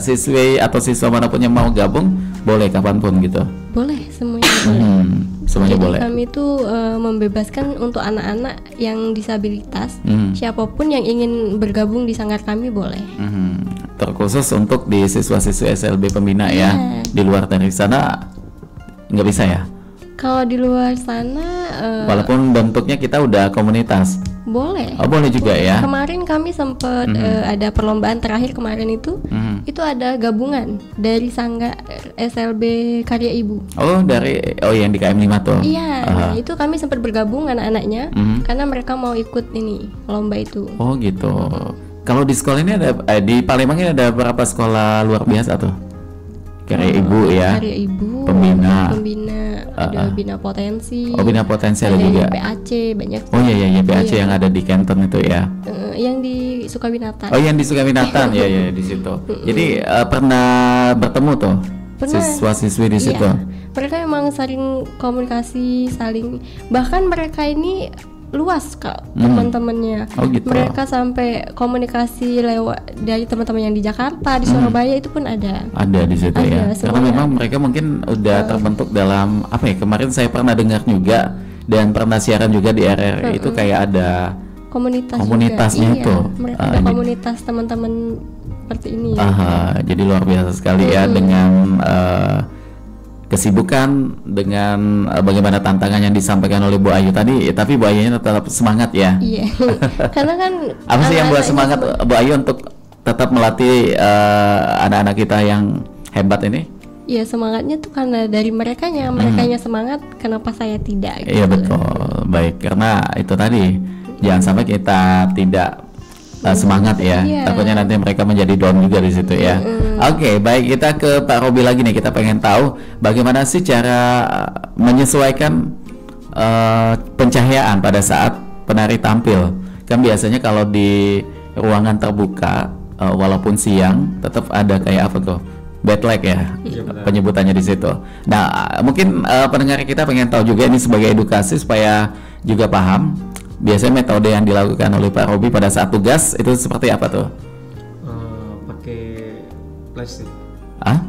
siswi atau siswa manapun yang mau gabung boleh kapanpun gitu? Boleh, semuanya boleh. Semuanya boleh. Kami itu membebaskan untuk anak-anak yang disabilitas, siapapun yang ingin bergabung di sanggar kami boleh. Terkhusus untuk di siswa-siswi SLB Pembina ya. Di luar dari sana nggak bisa ya? Kalau di luar sana walaupun bentuknya kita udah komunitas. Boleh. Oh, boleh juga ya. Kemarin kami sempat ada perlombaan terakhir kemarin itu ada gabungan dari Sanggar SLB Karya Ibu. Oh, yang di KM 5 tuh. Iya, itu kami sempat bergabung anak-anaknya karena mereka mau ikut ini lomba itu. Oh, gitu. Kalau di sekolah ini ada di Palembang ini ada berapa sekolah luar biasa tuh? Karya Ibu ya. Karya Ibu. Pembina. Ada Bina Potensi. Oh, Bina Potensi ada juga. PAC banyak. Oh iya PAC yang ada di Kenton itu ya. Yang di Sukawinatan. Oh, yang di Sukawinatan ya di situ. Jadi pernah bertemu tuh siswa-siswi di situ. Mereka emang saling komunikasi, bahkan mereka ini luas Kak teman-temannya. Oh, gitu. Mereka sampai komunikasi lewat dari teman-teman yang di Jakarta, di Surabaya itu pun ada. Ada di situ ya. Karena memang mereka mungkin udah terbentuk dalam kemarin saya pernah dengar juga dan pernah siaran juga di RRI itu kayak ada komunitasnya itu. Mereka ada komunitas teman-teman seperti ini. Jadi luar biasa sekali ya dengan kesibukan dengan bagaimana tantangan yang disampaikan oleh Bu Ayu tadi, tapi Bu Ayunya tetap semangat ya. Iya. Karena kan apa sih yang buat semangat Bu Ayu untuk tetap melatih anak-anak kita yang hebat ini? Iya, semangatnya tuh karena dari merekanya semangat, kenapa saya tidak? Gitu. Iya betul, baik, karena itu tadi jangan sampai kita tidak semangat ya, takutnya nanti mereka menjadi down juga di situ ya. Oke, baik, kita ke Pak Robi lagi nih, kita pengen tahu bagaimana sih cara menyesuaikan pencahayaan pada saat penari tampil. Kan biasanya kalau di ruangan terbuka walaupun siang tetap ada kayak apa tuh? Backlight ya, penyebutannya di situ. Nah, mungkin pendengar kita pengen tahu juga ini sebagai edukasi supaya juga paham. Biasanya metode yang dilakukan oleh Pak Robi pada saat tugas itu seperti apa tuh? Pakai flash sih.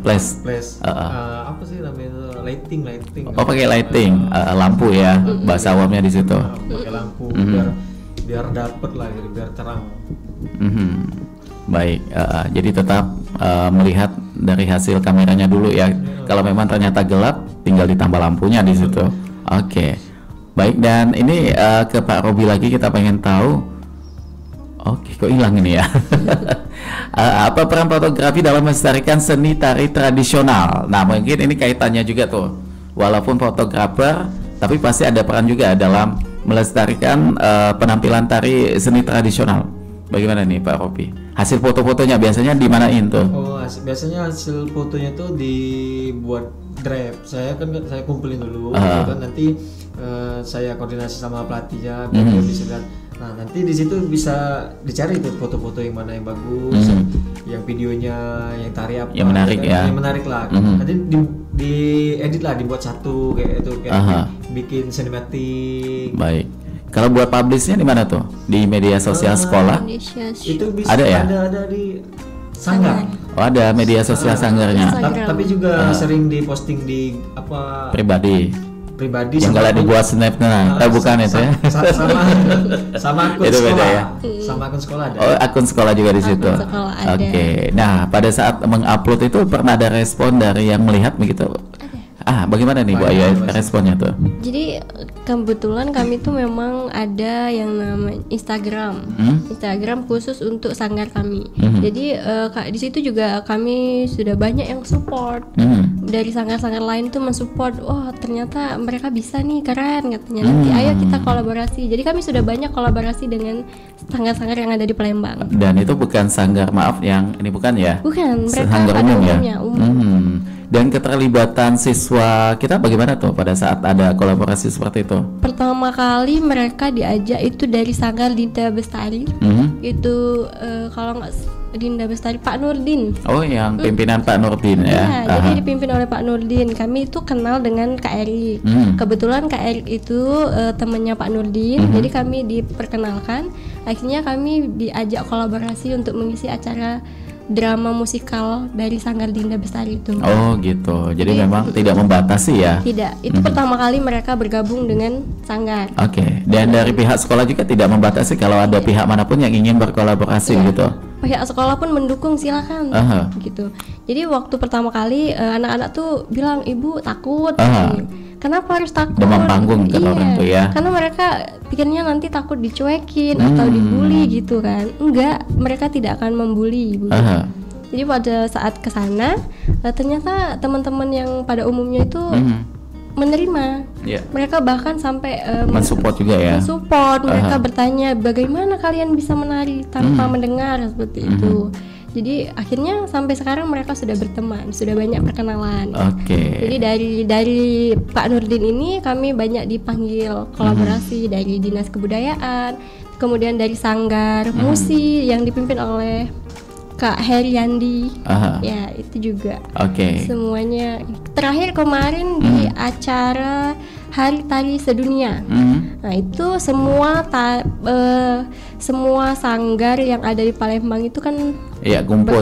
Flash. Apa sih namanya? Lighting. Oh, pakai lighting, lampu ya, bahasa awamnya di situ. Pakai lampu biar dapet lah, biar terang. Baik, jadi tetap melihat dari hasil kameranya dulu ya. Kalau memang ternyata gelap, tinggal ditambah lampunya di situ. Oke. Baik, dan ini ke Pak Robi lagi kita pengen tahu. Oke, kok hilang ini ya? Apa peran fotografi dalam melestarikan seni tari tradisional? Nah, mungkin ini kaitannya juga tuh. Walaupun fotografer, tapi pasti ada peran juga dalam melestarikan penampilan tari seni tradisional. Bagaimana nih Pak Robi? Hasil foto-fotonya biasanya dimanain tuh? Oh, biasanya hasil fotonya tuh dibuat draft. Saya kumpulin dulu, kan nanti saya koordinasi sama pelatihnya biar dia bisa lihat. Nah, nanti di situ bisa dicari tuh foto-foto yang mana yang bagus, yang videonya, yang tari apa, yang menarik ya. Yang menarik lah. Nanti di edit lah, dibuat satu kayak itu, kayak bikin sinematik. Baik. Kalau buat publishnya di mana tuh? Di media sosial sekolah? Itu bisa ada ya? Ada di Sanggar. Oh, ada media sosial Sanggarnya. Tapi juga sering diposting di apa? Pribadi. Yang kalau dibuat snap bukan itu ya? Sama akun itu sekolah. Beda ya? Sama akun sekolah ada. Oh, akun sekolah juga di situ. Oke. Nah, pada saat mengupload itu pernah ada respon dari yang melihat begitu? Bagaimana nih Bu Ayu responnya tuh? Jadi kebetulan kami tuh memang ada yang namanya Instagram khusus untuk sanggar kami. Jadi di situ juga kami sudah banyak yang support. Dari sanggar-sanggar lain tuh mensupport. Oh ternyata mereka bisa nih, keren katanya. Nanti ayo kita kolaborasi. Jadi kami sudah banyak kolaborasi dengan sanggar-sanggar yang ada di Palembang. Dan itu bukan sanggar, maaf yang ini bukan ya? Bukan, mereka sanggar pada umum ya. Dan keterlibatan siswa kita bagaimana tuh pada saat ada kolaborasi seperti itu? Pertama kali mereka diajak itu dari sanggar Dinda Bestari. Itu kalau nggak Dinda Bestari, Pak Nurdin. Oh, yang pimpinan Pak Nurdin ya? Jadi dipimpin oleh Pak Nurdin. Kami itu kenal dengan Kak Erik. Kebetulan Kak Erik itu temannya Pak Nurdin. Jadi kami diperkenalkan. Akhirnya kami diajak kolaborasi untuk mengisi acara drama musikal dari sanggar Dinda Bestari itu. Oh gitu. Jadi memang tidak membatasi ya? Tidak. Itu pertama kali mereka bergabung dengan sanggar. Oke. Dan dari pihak sekolah juga tidak membatasi kalau ada pihak manapun yang ingin berkolaborasi gitu? Pihak sekolah pun mendukung, silakan gitu. Jadi waktu pertama kali anak-anak tuh bilang, ibu takut. Kenapa harus takut? Demam panggung kata orang tuh ya. Karena mereka pikirnya nanti takut dicuekin atau dibully gitu kan. Enggak, mereka tidak akan membuli. Jadi pada saat kesana ternyata teman-teman yang pada umumnya itu menerima. Mereka bahkan sampai mensupport juga ya. Mensupport, mereka bertanya bagaimana kalian bisa menari tanpa mendengar seperti itu. Jadi akhirnya sampai sekarang mereka sudah berteman, sudah banyak perkenalan. Jadi dari Pak Nurdin ini kami banyak dipanggil kolaborasi dari Dinas Kebudayaan, kemudian dari Sanggar Musi yang dipimpin oleh Kak Heriandi. Ya, itu juga. Semuanya. Terakhir kemarin di acara Hari Tari Sedunia. Nah, itu semua sanggar yang ada di Palembang itu kan kumpul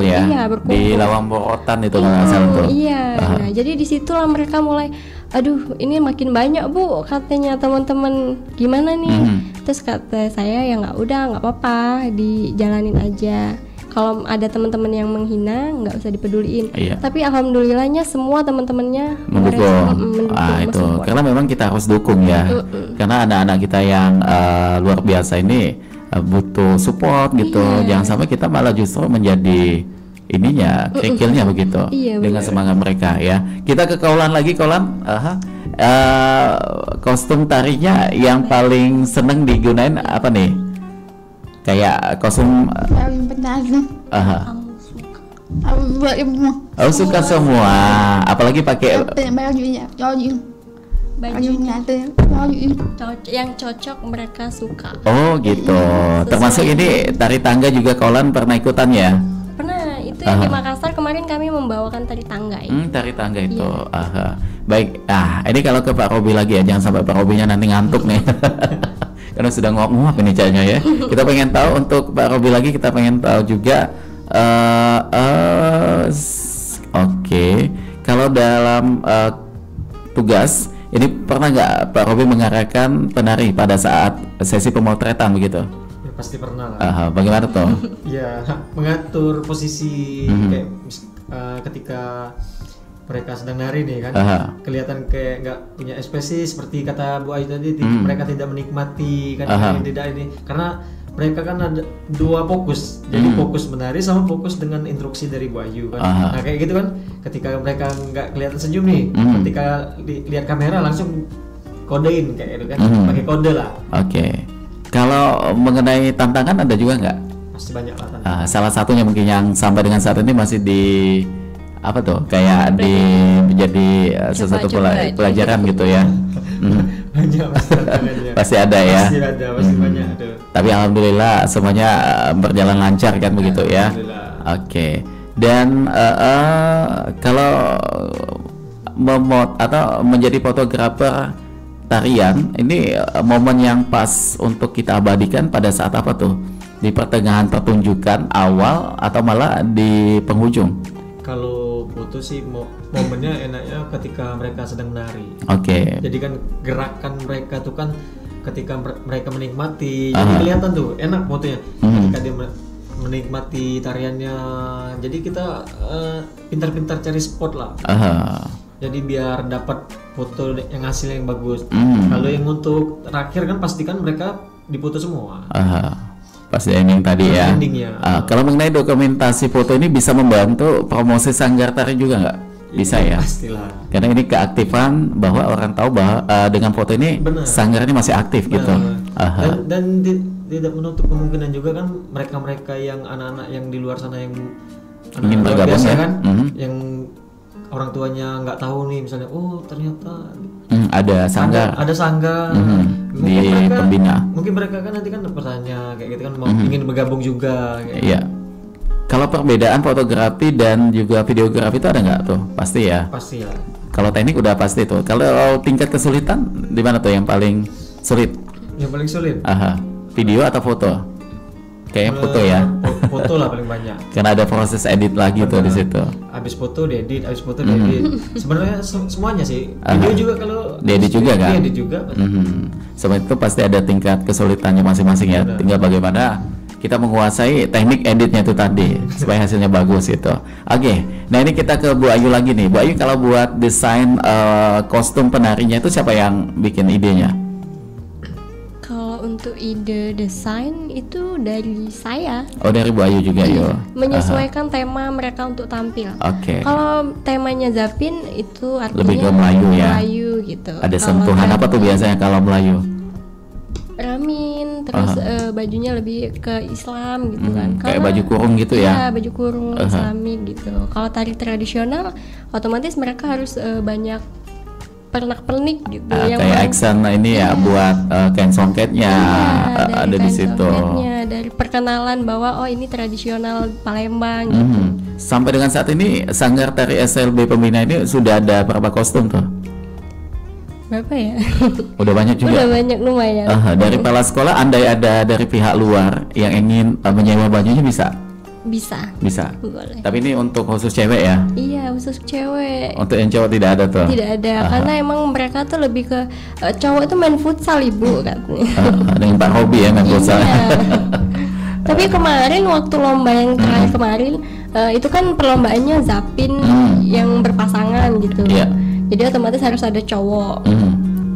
di Lawang Borotan itu Nah, jadi disitulah mereka mulai, aduh ini makin banyak Bu katanya teman-teman, gimana nih? Terus kata saya nggak apa-apa, dijalanin aja. Kalau ada teman-teman yang menghina nggak usah dipeduliin. Tapi alhamdulillahnya semua teman-temannya mendukung. Itu karena memang kita harus dukung ya. Karena anak-anak kita yang luar biasa ini butuh support gitu. Jangan sampai kita malah justru menjadi kerikilnya begitu dengan semangat mereka ya. Kita ke Kaulan lagi, Kaulan. Kostum tarinya yang paling seneng digunain apa nih? Kayak kostum suka semua, apalagi pakai bajunya yang cocok mereka suka. Oh gitu. Termasuk ini tari tangga juga Kaulan pernah ikutan ya? Pernah, itu yang di Makassar kemarin kami membawakan tari tangga itu. Tari tangga itu. Baik. Ini kalau ke Pak Robi lagi ya, jangan sampai Pak Robinya nanti ngantuk nih. Karena sudah nguap ini caranya ya. Kita pengen tahu untuk Pak Robi lagi, kita pengen tahu juga kalau dalam tugas ini pernah nggak Pak Robi mengarahkan penari pada saat sesi pemotretan begitu? Ya, pasti pernah lah. Bagaimana tuh? Ya, mengatur posisi kayak ketika mereka sedang nari nih kan, kelihatan kayak nggak punya ekspresi seperti kata Bu Ayu tadi, mereka tidak menikmati kan, tidak ini karena mereka kan ada dua fokus, jadi fokus menari sama fokus dengan instruksi dari Bu Ayu kan. Nah kayak gitu kan, ketika mereka nggak kelihatan senyum nih, ketika lihat kamera langsung kodein kayak gitu kan, pakai kode lah. Kalau mengenai tantangan ada juga nggak? Pasti banyak lah tantangan. Salah satunya mungkin yang sampai dengan saat ini masih di apa tuh kayak menjadi sesuatu pelajaran gitu ya. Banyak pasti ada ya. Pasti banyak ada. Tapi alhamdulillah semuanya berjalan lancar kan begitu ya. Dan kalau atau menjadi fotografer tarian ini momen yang pas untuk kita abadikan pada saat apa tuh? Di pertengahan pertunjukan awal atau malah di penghujung? Kalau foto sih momennya enaknya ketika mereka sedang menari. Jadi kan gerakan mereka tuh kan ketika mereka menikmati, jadi kelihatan tuh enak fotonya. Ketika dia menikmati tariannya, jadi kita pintar-pintar cari spot lah. Jadi biar dapat foto yang hasil yang bagus. Kalau yang untuk terakhir kan pastikan mereka dipoto semua. Pas ending tadi ya. Kalau mengenai dokumentasi foto ini bisa membantu promosi Sanggar Tari juga nggak? Bisa ya. Pastilah. Karena ini keaktifan bahwa orang tahu bahwa dengan foto ini Sanggar ini masih aktif gitu. Dan tidak menutup kemungkinan juga kan mereka yang anak-anak yang di luar sana yang ingin bergabung ya kan, yang orang tuanya nggak tahu nih misalnya, oh ternyata ada sanggar, di pembina. Mungkin mereka kan nanti kan bertanya kayak gitu kan, mau ingin bergabung juga. Iya. Kalau perbedaan fotografi dan juga videografi itu ada nggak tuh? Pasti ya. Pasti ya. Kalau teknik udah pasti tuh. Kalau tingkat kesulitan di mana tuh yang paling sulit? Yang paling sulit. Video atau foto? Kayaknya foto ya. Foto lah paling banyak. Karena ada proses edit lagi tuh di situ. Habis foto diedit, Sebenarnya semuanya sih. Video juga kalau diedit juga kan? Diedit juga. Semua itu pasti ada tingkat kesulitannya masing-masing ya. Tinggal bagaimana kita menguasai teknik editnya itu tadi supaya hasilnya bagus gitu. Oke. Nah ini kita ke Bu Ayu lagi nih. Bu Ayu, kalau buat desain kostum penarinya itu siapa yang bikin idenya? Untuk ide desain itu dari saya. Oh, dari Bu Ayu juga yo. Menyesuaikan tema mereka untuk tampil. Kalau temanya Zapin itu artinya lebih ke Melayu ya. Melayu gitu. Ada sentuhan apa tuh biasanya kalau Melayu? Ramin, terus bajunya lebih ke Islam gitu kan. Kayak baju kurung gitu ya. Iya, baju kurung Islamik gitu. Kalau tari tradisional otomatis mereka harus banyak pernak-pernik gitu, yang kayak action ini ya buat kain songketnya ada di situ. Dari perkenalan bahwa oh ini tradisional Palembang gitu. Sampai dengan saat ini Sanggar Tari SLB Pembina ini sudah ada berapa kostum tuh? Berapa ya? Udah banyak juga. Udah banyak lumayan. Dari kepala sekolah andai ada dari pihak luar yang ingin menyewa bajunya bisa? Bisa. Boleh. Tapi ini untuk khusus cewek ya? Iya, khusus cewek. Untuk yang cowok tidak ada tuh? Tidak ada, karena emang mereka tuh lebih ke cowok itu main futsal ibu katanya. Dengan Pak Hobi ya main futsal. Tapi kemarin waktu lomba yang terakhir kemarin itu kan perlombaannya Zapin yang berpasangan gitu. Jadi otomatis harus ada cowok.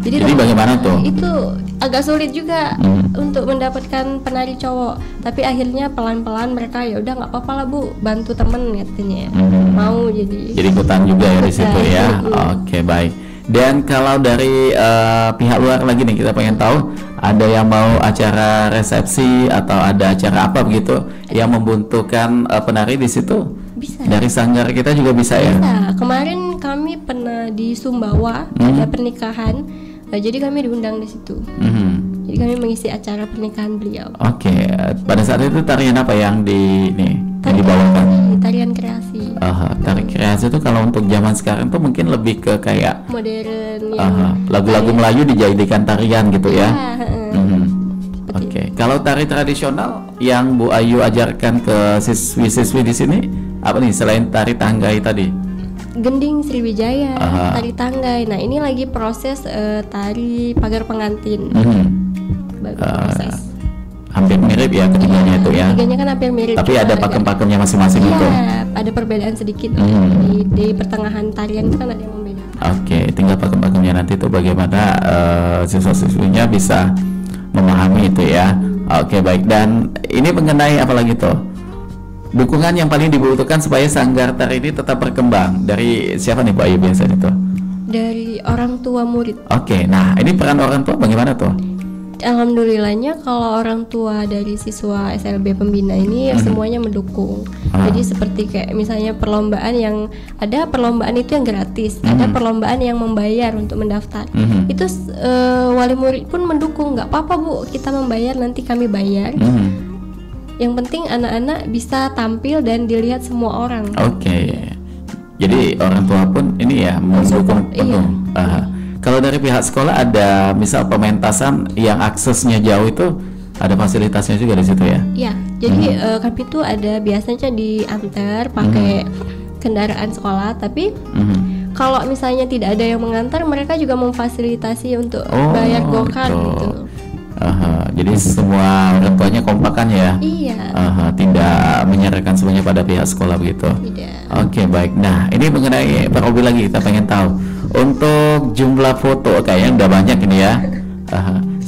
Jadi bagaimana tuh? Itu agak sulit juga untuk mendapatkan penari cowok. Tapi akhirnya pelan-pelan mereka ya udah nggak apa-apa lah Bu, bantu temen katanya. Mau jadi ikutan juga ya di situ ya. Oke, baik. Dan kalau dari pihak luar lagi nih kita pengen tahu ada yang mau acara resepsi atau ada acara apa begitu yang membutuhkan penari di situ? Bisa. Dari Sanggar kita juga bisa ya? Bisa. Kemarin kami pernah di Sumbawa ada pernikahan. Jadi kami diundang di situ. Jadi kami mengisi acara pernikahan beliau. Pada saat itu tarian apa yang dibawakan? Tarian kreasi. Tarian kreasi itu kalau untuk zaman sekarang tuh mungkin lebih ke kayak modern. Lagu-lagu Melayu dijadikan tarian gitu ya. Kalau tari tradisional yang Bu Ayu ajarkan ke siswi-siswi di sini apa nih selain tari tanggai tadi? Gending Sriwijaya, tari tanggai. Nah ini lagi proses tari pagar pengantin. Baru proses. Hampir mirip ya ketiganya itu ya. Ketiganya kan hampir mirip. Tapi ada pakem-pakemnya masing-masing gitu. Ada perbedaan sedikit di pertengahan tarian itu kan ada yang membeda. Tinggal pakem-pakemnya nanti tuh bagaimana siswa-siswinya bisa memahami itu ya. Baik. Dan ini mengenai apa lagi tuh? Dukungan yang paling dibutuhkan supaya Sanggar Tari ini tetap berkembang dari siapa nih Bu Ayu biasanya tuh? Dari orang tua murid. Nah ini peran orang tua bagaimana tuh? Alhamdulillahnya kalau orang tua dari siswa SLB Pembina ini semuanya mendukung. Jadi seperti kayak misalnya perlombaan itu yang gratis, ada perlombaan yang membayar untuk mendaftar. Itu wali murid pun mendukung, nggak apa-apa Bu, kita membayar nanti kami bayar. Yang penting anak-anak bisa tampil dan dilihat semua orang. Jadi orang tua pun ini ya mendukung penuh. Kalau dari pihak sekolah ada misal pementasan yang aksesnya jauh itu ada fasilitasnya juga di situ ya? Iya. Jadi kami itu ada biasanya diantar pakai kendaraan sekolah, tapi kalau misalnya tidak ada yang mengantar, mereka juga memfasilitasi untuk bayar gokar gitu. Jadi semua orang tuanya kompakan ya? Iya. Tidak menyerahkan semuanya pada pihak sekolah begitu? Tidak. Oke, baik. Nah, ini mengenai Pak Robi lagi kita pengen tahu. Untuk jumlah foto kayaknya udah banyak ini ya.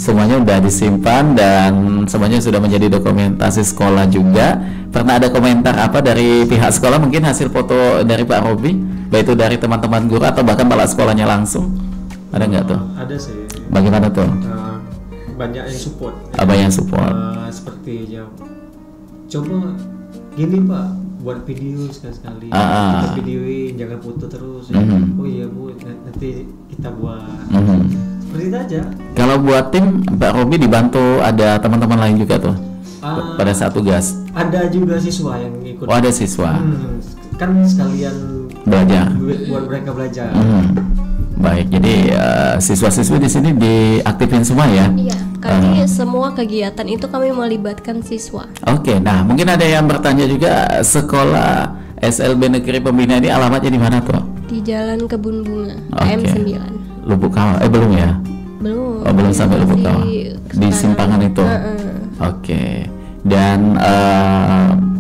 Semuanya udah disimpan dan semuanya sudah menjadi dokumentasi sekolah juga. Pernah ada komentar apa dari pihak sekolah mungkin hasil foto dari Pak Robi? Baik itu dari teman-teman guru atau bahkan kepala sekolahnya langsung? Ada nggak tuh? Ada sih. Bagaimana tuh? Banyak yang support. Banyak yang support. Sepertinya coba gini Pak, buat video sekali-sekali. Kita videoin, jangan foto terus. Oh iya Bu, nanti kita buat. Seperti itu aja. Kalau buat tim Pak Robi dibantu ada teman-teman lain juga tuh pada saat tugas? Ada juga siswa yang ikut. Oh, ada siswa. Kan sekalian belajar. Buat mereka belajar. Baik, jadi siswa-siswi di sini diaktifin semua ya? Iya, kami semua kegiatan itu kami melibatkan siswa. Oke, nah mungkin ada yang bertanya juga, sekolah SLB Negeri Pembina ini alamatnya di mana tuh? Di Jalan Kebun Bunga, KM9. Lubuk Kawah, belum ya? Belum. Oh, belum sampai Lubuk Kawah. Di simpangan itu. Oke. Dan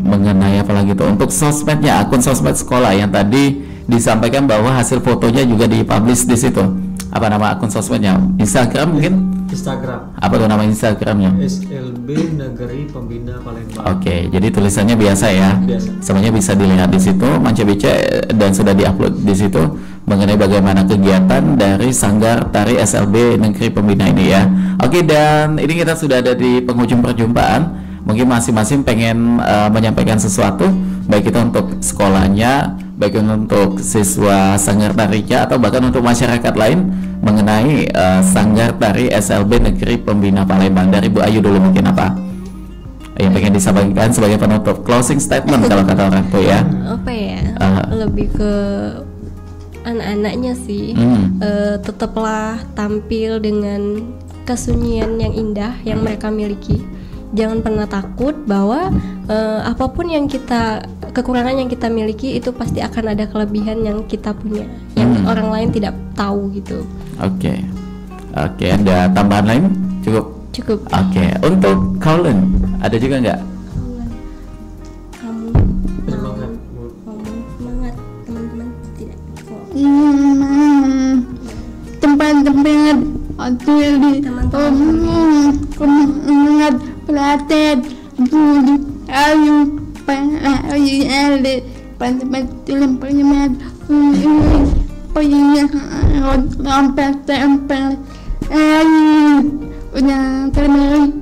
mengenai apa lagi tuh? Untuk sosmednya, akun sosmed sekolah yang tadi disampaikan bahwa hasil fotonya juga dipublish di situ. Apa nama akun sosmednya? Instagram mungkin? Instagram. Apa tuh nama Instagramnya? SLB Negeri Pembina Palembang. Oke, jadi tulisannya biasa ya. Biasa. Semuanya bisa dilihat di situ, Manca Bica, dan sudah diupload di situ mengenai bagaimana kegiatan dari Sanggar Tari SLB Negeri Pembina ini ya. Oke, dan ini kita sudah ada di penghujung perjumpaan. Mungkin masing-masing pengen menyampaikan sesuatu, baik itu untuk sekolahnya, baik untuk siswa Sanggar Tarinya, atau bahkan untuk masyarakat lain mengenai Sanggar Tari SLB Negeri Pembina Palembang. Dari Bu Ayu dulu mungkin apa yang pengen disampaikan sebagai penutup, closing statement kalau kata orang tua ya? Apa ya? Lebih ke anak-anaknya sih. Tetaplah tampil dengan kesunyian yang indah yang mereka miliki. Jangan pernah takut bahwa apapun yang kekurangan yang kita miliki itu pasti akan ada kelebihan yang kita punya, yang orang lain tidak tahu gitu. Oke, ada tambahan lain? Cukup. Oke, untuk Colin ada juga nggak? Kamu semangat teman-teman tidak? Tempat-tempat waktu di semangat Pelatihan Budi Ayu Ayu Pantai Tulang Penyemat Tempel udah terbaik.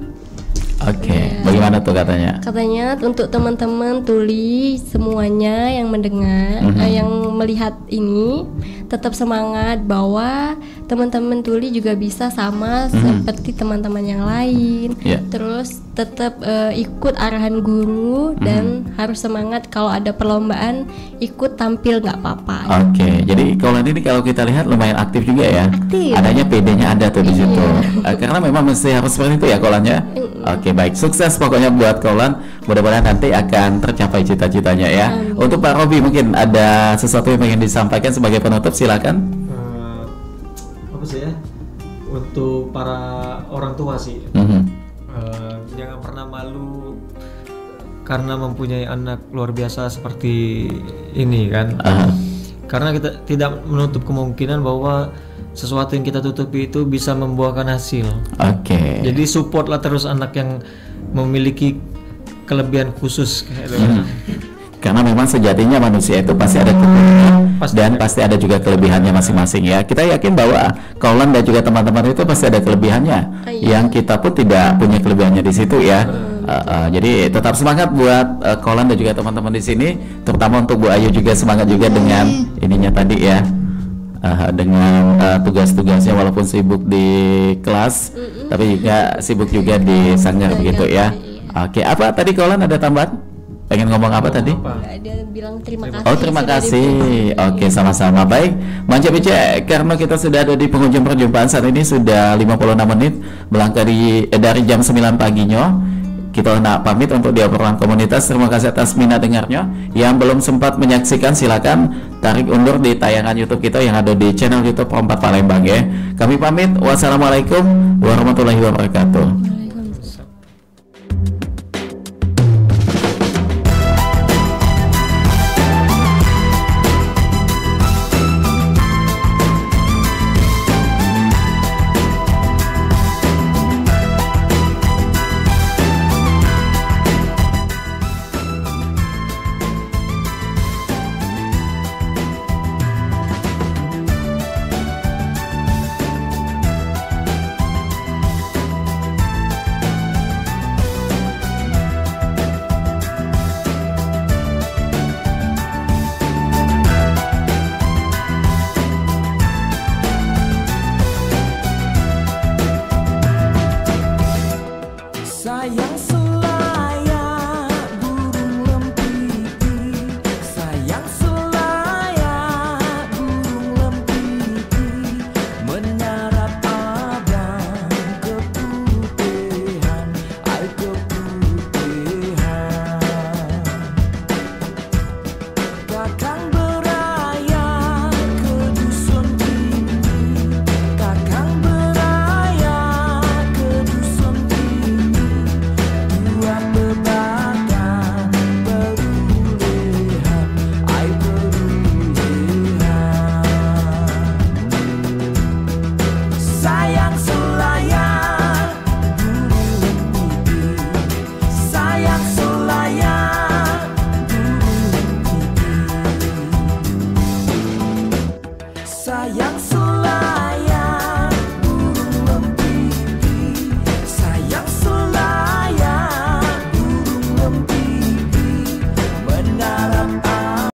Oke, bagaimana tuh katanya? Katanya untuk teman-teman tuli semuanya yang mendengar, yang melihat ini, tetap semangat bahwa teman-teman tuli juga bisa sama seperti teman-teman yang lain. Terus tetap ikut arahan guru dan harus semangat kalau ada perlombaan ikut tampil nggak apa-apa. Oke, jadi kalau ini kalau kita lihat lumayan aktif juga ya. Aktif. Adanya PD-nya ada tuh di situ. Karena memang mesti harus seperti itu ya Kolannya. Oke, baik, sukses pokoknya buat Kolan. Mudah-mudahan nanti akan tercapai cita-citanya ya. Untuk Pak Robi mungkin ada sesuatu yang ingin disampaikan sebagai penutup, silakan. Apa sih ya? Untuk para orang tua sih, jangan pernah malu karena mempunyai anak luar biasa seperti ini kan. Karena kita tidak menutup kemungkinan bahwa sesuatu yang kita tutupi itu bisa membuahkan hasil. Oke. Jadi supportlah terus anak yang memiliki kelebihan khusus. Karena memang sejatinya manusia itu pasti ada kekurangan dan pasti ada juga kelebihannya masing-masing ya. Kita yakin bahwa Kaulan dan juga teman-teman itu pasti ada kelebihannya, yang kita pun tidak punya kelebihannya di situ ya. Jadi tetap semangat buat Kaulan dan juga teman-teman di sini, terutama untuk Bu Ayu juga semangat juga dengan ininya tadi ya. Dengan tugas-tugasnya walaupun sibuk di kelas, tapi juga sibuk juga di sanggar begitu ya. Oke, apa tadi Kaulan ada tambahan? Pengen ngomong apa tadi? Dia bilang terima kasih. Oh, terima kasih. Oke, sama-sama. Baik, Manca Bica, karena kita sudah ada di penghujung perjumpaan saat ini sudah 56 menit melangkah dari jam 9 paginya. Kita nak pamit untuk di obrolan komunitas. Terima kasih atas minat dengarnya. Yang belum sempat menyaksikan silakan tarik undur di tayangan YouTube kita yang ada di channel YouTube Pro 4 Palembang ya. Kami pamit. Wassalamualaikum warahmatullahi wabarakatuh. Tuhan.